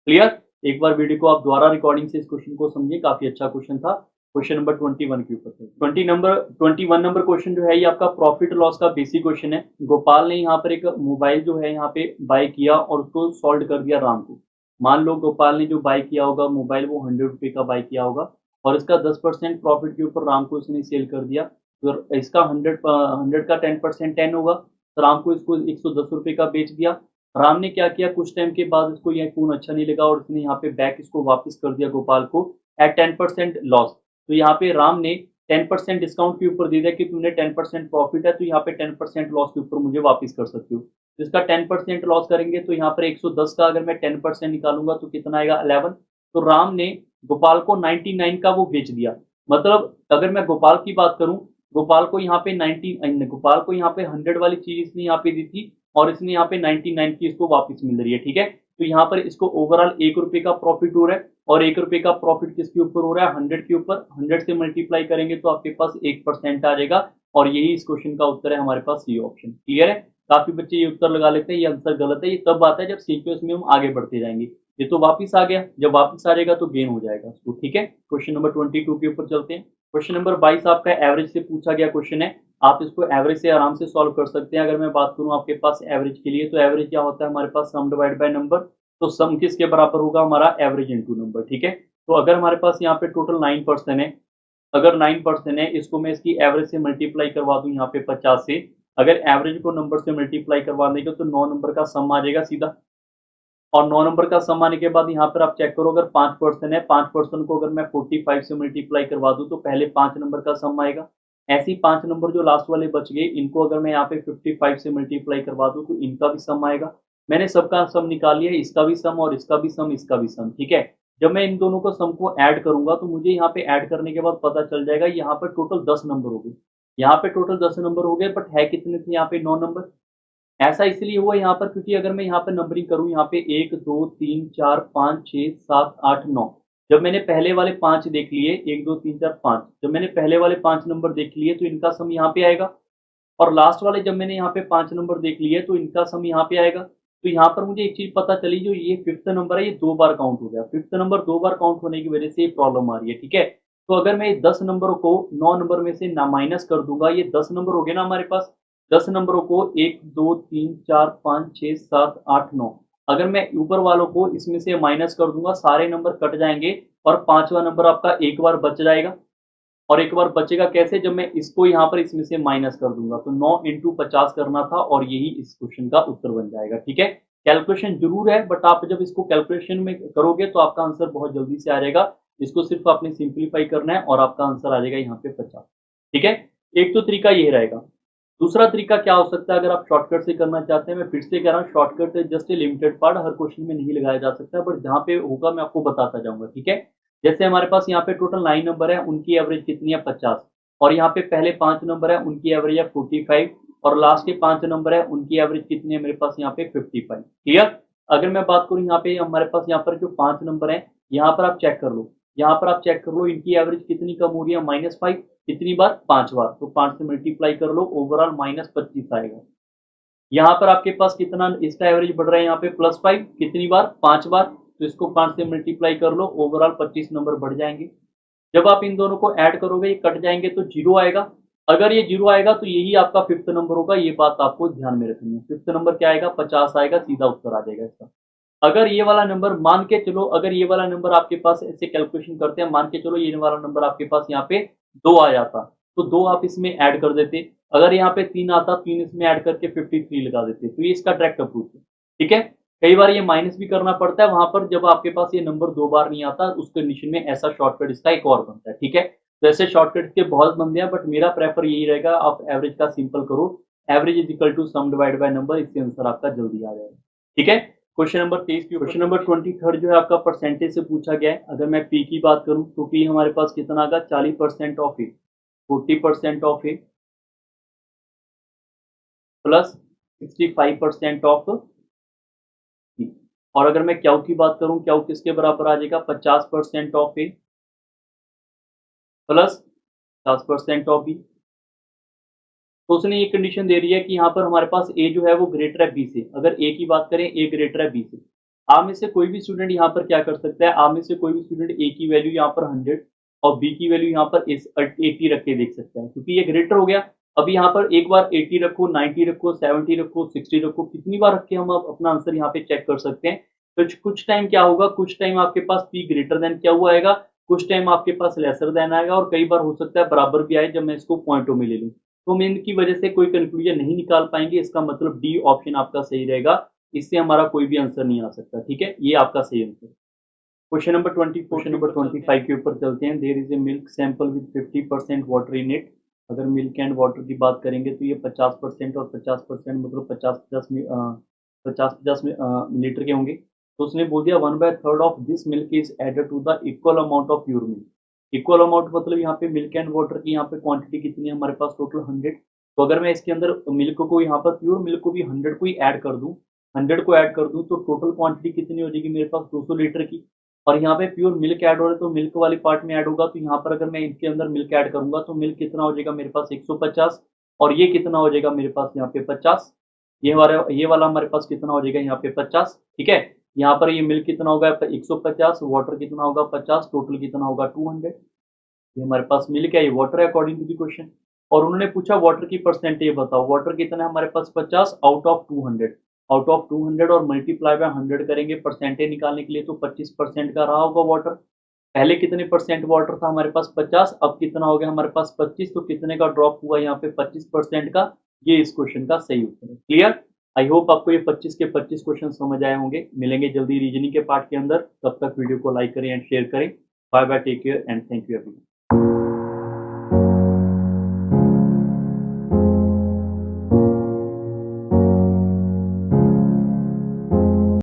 क्लियर, एक बार वीडियो को आप दोबारा रिकॉर्डिंग से इस क्वेश्चन को समझिए, काफी अच्छा क्वेश्चन था। क्वेश्चन नंबर 21 के ऊपर 21 नंबर क्वेश्चन जो है ये आपका प्रॉफिट लॉस का बेसिक क्वेश्चन है। गोपाल ने यहाँ पर एक मोबाइल जो है यहाँ पे बाय किया और उसको सॉल्व कर दिया राम को। मान लो गोपाल ने जो बाय किया होगा मोबाइल वो 100 रुपए का बाय किया होगा, और इसका 10% प्रॉफिट के ऊपर राम को इसने सेल कर दिया, तो इसका 100 का 10% 10 होगा, तो राम को इसको 110 रुपए का बेच दिया। राम ने क्या किया, कुछ टाइम के बाद इसको यह फोन अच्छा नहीं लगा और उसने यहाँ पे बैक इसको वापस कर दिया गोपाल को एट 10% लॉस। तो यहाँ पे राम ने 10% डिस्काउंट के ऊपर दे दिया कि तुमने 10% प्रॉफिट है तो यहाँ पे 10% लॉस के ऊपर मुझे वापस कर सकते हो। तो इसका 10% लॉस करेंगे तो यहाँ पर 110 का अगर मैं 10% निकालूंगा तो कितना आएगा 11। तो राम ने गोपाल को 99 का वो बेच दिया। मतलब अगर मैं गोपाल की बात करूं, गोपाल को यहाँ पे 100 वाली चीज इसने यहाँ पे दी थी, और इसने यहाँ पे 99 की इसको वापस मिल रही है, ठीक है। तो यहाँ पर इसको ओवरऑल 1 रुपए का प्रॉफिट हो रहा है, और 1 रुपए का प्रॉफिट किसके ऊपर हो रहा है 100 के ऊपर। 100 से मल्टीप्लाई करेंगे तो आपके पास 1% आ जाएगा, और यही इस क्वेश्चन का उत्तर है हमारे पास, ये ऑप्शन। क्लियर है, काफी बच्चे ये उत्तर लगा लेते हैं, ये आंसर गलत है। ये तब आता है जब सीक्वेंस में हम आगे बढ़ते जाएंगे। ये तो वापिस आ गया, जब वापिस आ जाएगा तो गेन हो जाएगा इसको, ठीक है। क्वेश्चन नंबर 22 के ऊपर चलते हैं। क्वेश्चन नंबर 22 आपका एवरेज से पूछा गया क्वेश्चन है। आप इसको एवरेज से आराम से सॉल्व कर सकते हैं। अगर मैं बात करूं आपके पास एवरेज के लिए, तो एवरेज क्या होता है हमारे पास, सम डिवाइड बाय नंबर। तो सम किसके बराबर होगा हमारा, एवरेज इनटू नंबर, ठीक है। तो अगर हमारे पास यहाँ पे टोटल 9% है, अगर 9% है, इसको मैं इसकी एवरेज से मल्टीप्लाई करवा दूं यहाँ पे 50 से, अगर एवरेज को नंबर से मल्टीप्लाई करवा देंगे तो 9 नंबर का सम आ जाएगा सीधा। और 9 नंबर का सम आने के बाद यहाँ पर आप चेक करो, अगर 5% है, 5% को अगर मैं 45 से मल्टीप्लाई करवा दूं तो पहले 5 नंबर का सम आएगा। ऐसे ही 5 नंबर जो लास्ट वाले बच गए, इनको अगर मैं यहाँ पे 55 से मल्टीप्लाई करवा दूं तो इनका भी सम आएगा। मैंने सबका सम निकाल लिया, इसका भी सम और इसका भी सम, इसका भी सम, ठीक है। जब मैं इन दोनों को सम को ऐड करूंगा तो मुझे यहाँ पे ऐड करने के बाद पता चल जाएगा यहाँ पर टोटल 10 नंबर हो गए। यहाँ पे टोटल 10 नंबर हो गए, बट है कितने थे यहाँ पे 9 नंबर। ऐसा इसलिए हुआ यहाँ पर क्योंकि अगर मैं यहाँ पर नंबरिंग करूँ, यहाँ पे 1 2 3 4 5 6 7 8 9, जब मैंने पहले वाले 5 देख लिए, 1 2 3 4 5, जब मैंने पहले वाले 5 नंबर देख लिए तो इनका सम यहाँ पे आएगा। और लास्ट वाले जब मैंने यहाँ पे 5 नंबर देख लिए तो इनका सम यहाँ पे आएगा। तो यहाँ पर मुझे एक चीज पता चली, जो ये 5th नंबर है ये 2 बार काउंट हो गया। 5th नंबर 2 बार काउंट होने की वजह से ये प्रॉब्लम आ रही है, ठीक है। तो अगर मैं 10 नंबरों को 9 नंबर में से ना माइनस कर दूंगा, ये 10 नंबर हो गए ना हमारे पास, 10 नंबरों को 1 2 3 4 5 6 7 8 9, अगर मैं ऊपर वालों को इसमें से माइनस कर दूंगा, सारे नंबर कट जाएंगे और 5वां नंबर आपका एक बार बच जाएगा। और एक बार बचेगा कैसे, जब मैं इसको यहाँ पर इसमें से माइनस कर दूंगा, तो 9 इंटू 50 करना था, और यही इस क्वेश्चन का उत्तर बन जाएगा, ठीक है। कैलकुलेशन जरूर है, बट आप जब इसको कैलकुलेशन में करोगे तो आपका आंसर बहुत जल्दी से आ जाएगा। इसको सिर्फ आपने सिंप्लीफाई करना है और आपका आंसर आ जाएगा यहाँ पे 50, ठीक है। एक तो तरीका ये रहेगा। दूसरा तरीका क्या हो सकता है, अगर आप शॉर्टकट से करना चाहते हैं, मैं फिर से कह रहा हूँ shortcut just a limited part, her question में नहीं लगाया जा सकता, बट जहाँ पे होगा मैं आपको बताता जाऊंगा, ठीक है। जैसे हमारे पास यहाँ पे टोटल 9 नंबर है, उनकी एवरेज कितनी है 50, और यहाँ पे पहले 5 नंबर है, उनकी एवरेज है 45, और लास्ट के 5 नंबर है, उनकी एवरेज कितनी है मेरे पास यहाँ पे 55। क्लियर। अगर मैं बात करूँ यहाँ पे हमारे पास यहाँ पर जो 5 नंबर है, यहाँ पर आप चेक कर लो, यहाँ पर आप चेक कर लो, इनकी एवरेज कितनी कम हो रही है -5, कितनी बार, 5 बार, तो 5 से मल्टीप्लाई कर लो, ओवरऑल -25 आएगा। यहाँ पर आपके पास कितना इसका एवरेज बढ़ रहा है, यहाँ पे +5 कितनी बार, 5 बार, तो इसको 5 से मल्टीप्लाई कर लो, ओवरऑल 25 नंबर बढ़ जाएंगे। जब आप इन दोनों को ऐड करोगे, ये कट जाएंगे तो 0 आएगा। अगर ये 0 आएगा तो यही आपका फिफ्थ नंबर होगा, ये बात आपको ध्यान में रखनी है। फिफ्थ नंबर क्या आएगा, 50 आएगा, सीधा उत्तर आ जाएगा इसका। अगर ये वाला नंबर मान के चलो, अगर ये वाला नंबर आपके पास ऐसे कैलकुलेशन करते हैं, मान के चलो ये वाला नंबर आपके पास यहाँ पे 2 आ जाता, तो 2 आप इसमें ऐड कर देते। अगर यहाँ पे 3 आता, 3 इसमें ऐड करके 53 लगा देते, तो ये इसका डायरेक्ट अप्रोच है। ठीक है, कई बार ये माइनस भी करना पड़ता है वहां पर, जब आपके पास ये नंबर 2 बार नहीं आता, उस कंडीशन में ऐसा शॉर्टकट इसका एक और बनता है। ठीक है, तो ऐसे शॉर्टकट के बहुत बनते हैं, बट मेरा प्रेफर यही रहेगा, आप एवरेज का सिंपल करो, average is equal to sum divide by number, इससे आंसर आपका जल्दी आ जाएगा। ठीक है, क्वेश्चन नंबर 23 की क्वेश्चन नंबर 23 जो है आपका परसेंटेज से पूछा गया है। अगर मैं पी की बात करूं तो पी हमारे पास कितना आएगा, 40% of A, 40% of A plus 65% of B. और अगर मैं क्यू की बात करूं, क्यू किसके बराबर आ जाएगा, 50% of A plus 50% of B. तो उसने ये कंडीशन दे रही है कि यहाँ पर हमारे पास ए जो है वो ग्रेटर है बी से। अगर ए की बात करें, ए ग्रेटर है बी से, आप में से कोई भी स्टूडेंट यहाँ पर क्या कर सकता है, आप में से कोई भी स्टूडेंट ए की वैल्यू यहाँ पर 100 और बी की वैल्यू यहाँ पर 80 रख के देख सकता है, क्योंकि ये ग्रेटर हो गया। अभी यहाँ पर एक बार 80 रखो, 90 रखो, 70 रखो, 60 रखो, कितनी बार रख के हम अपना आंसर यहाँ पे चेक कर सकते हैं। तो कुछ टाइम क्या होगा, कुछ टाइम आपके पास पी ग्रेटर देन क्या हुआ आएगा, कुछ टाइम आपके पास लेसर देन आएगा, और कई बार हो सकता है बराबर भी आए जब मैं इसको पॉइंटों में ले लूँ। तो हम इनकी वजह से कोई कंक्लूजन नहीं निकाल पाएंगे, इसका मतलब डी ऑप्शन आपका सही रहेगा, इससे हमारा कोई भी आंसर नहीं आ सकता। ठीक है, ये आपका सही answer. Question number 24, question number 25 के ऊपर चलते हैं। There is a milk sample with 50% water in it. अगर मिल्क एंड वाटर की बात करेंगे तो ये 50% और 50% मतलब 50-50 लीटर के होंगे। तो उसने बोल दिया 1/3 of this milk is added to the equal amount of pure milk. Equal amount मतलब यहाँ पे मिल्क एंड वाटर की यहाँ पे क्वांटिटी कितनी है हमारे पास, टोटल 100। तो अगर मैं इसके अंदर मिल्क को यहाँ पर प्योर मिल्क को भी 100 को ही ऐड कर दूं, 100 को ऐड कर दूं, तो टोटल क्वांटिटी कितनी हो जाएगी मेरे पास, 200 लीटर की। और यहाँ पे प्योर मिल्क ऐड हो रहा है, तो मिल्क वाली पार्ट में ऐड होगा, तो यहाँ पर अगर मैं इसके अंदर मिल्क ऐड करूंगा तो मिल्क कितना हो जाएगा मेरे पास 150, और ये कितना हो जाएगा मेरे पास यहाँ पे 50। ये वाला हमारे पास कितना हो जाएगा यहाँ पे 50। ठीक है, यहाँ पर ये मिल्क कितना होगा 150, वाटर कितना होगा 50, टोटल कितना होगा 200। ये हमारे पास मिल्क है, ये वाटर है अकॉर्डिंग टू द क्वेश्चन। और उन्होंने पूछा वाटर की परसेंटेज बताओ, वाटर कितना है हमारे पास 50 आउट ऑफ 200, आउट ऑफ 200 और मल्टीप्लाई बाय 100 करेंगे परसेंटेज निकालने के लिए, तो 25% का रहा होगा वाटर। पहले कितने परसेंट वाटर था हमारे पास 50, अब कितना हो गया हमारे पास 25, तो कितने का ड्रॉप हुआ यहाँ पे 25% का। ये इस क्वेश्चन का सही उत्तर है। क्लियर, आई होप आपको ये 25 के 25 क्वेश्चन समझ आए होंगे। मिलेंगे जल्दी रीजनिंग के पार्ट के अंदर, तब तक वीडियो को लाइक करें एंड शेयर करें। Bye bye, take care and thank you everyone.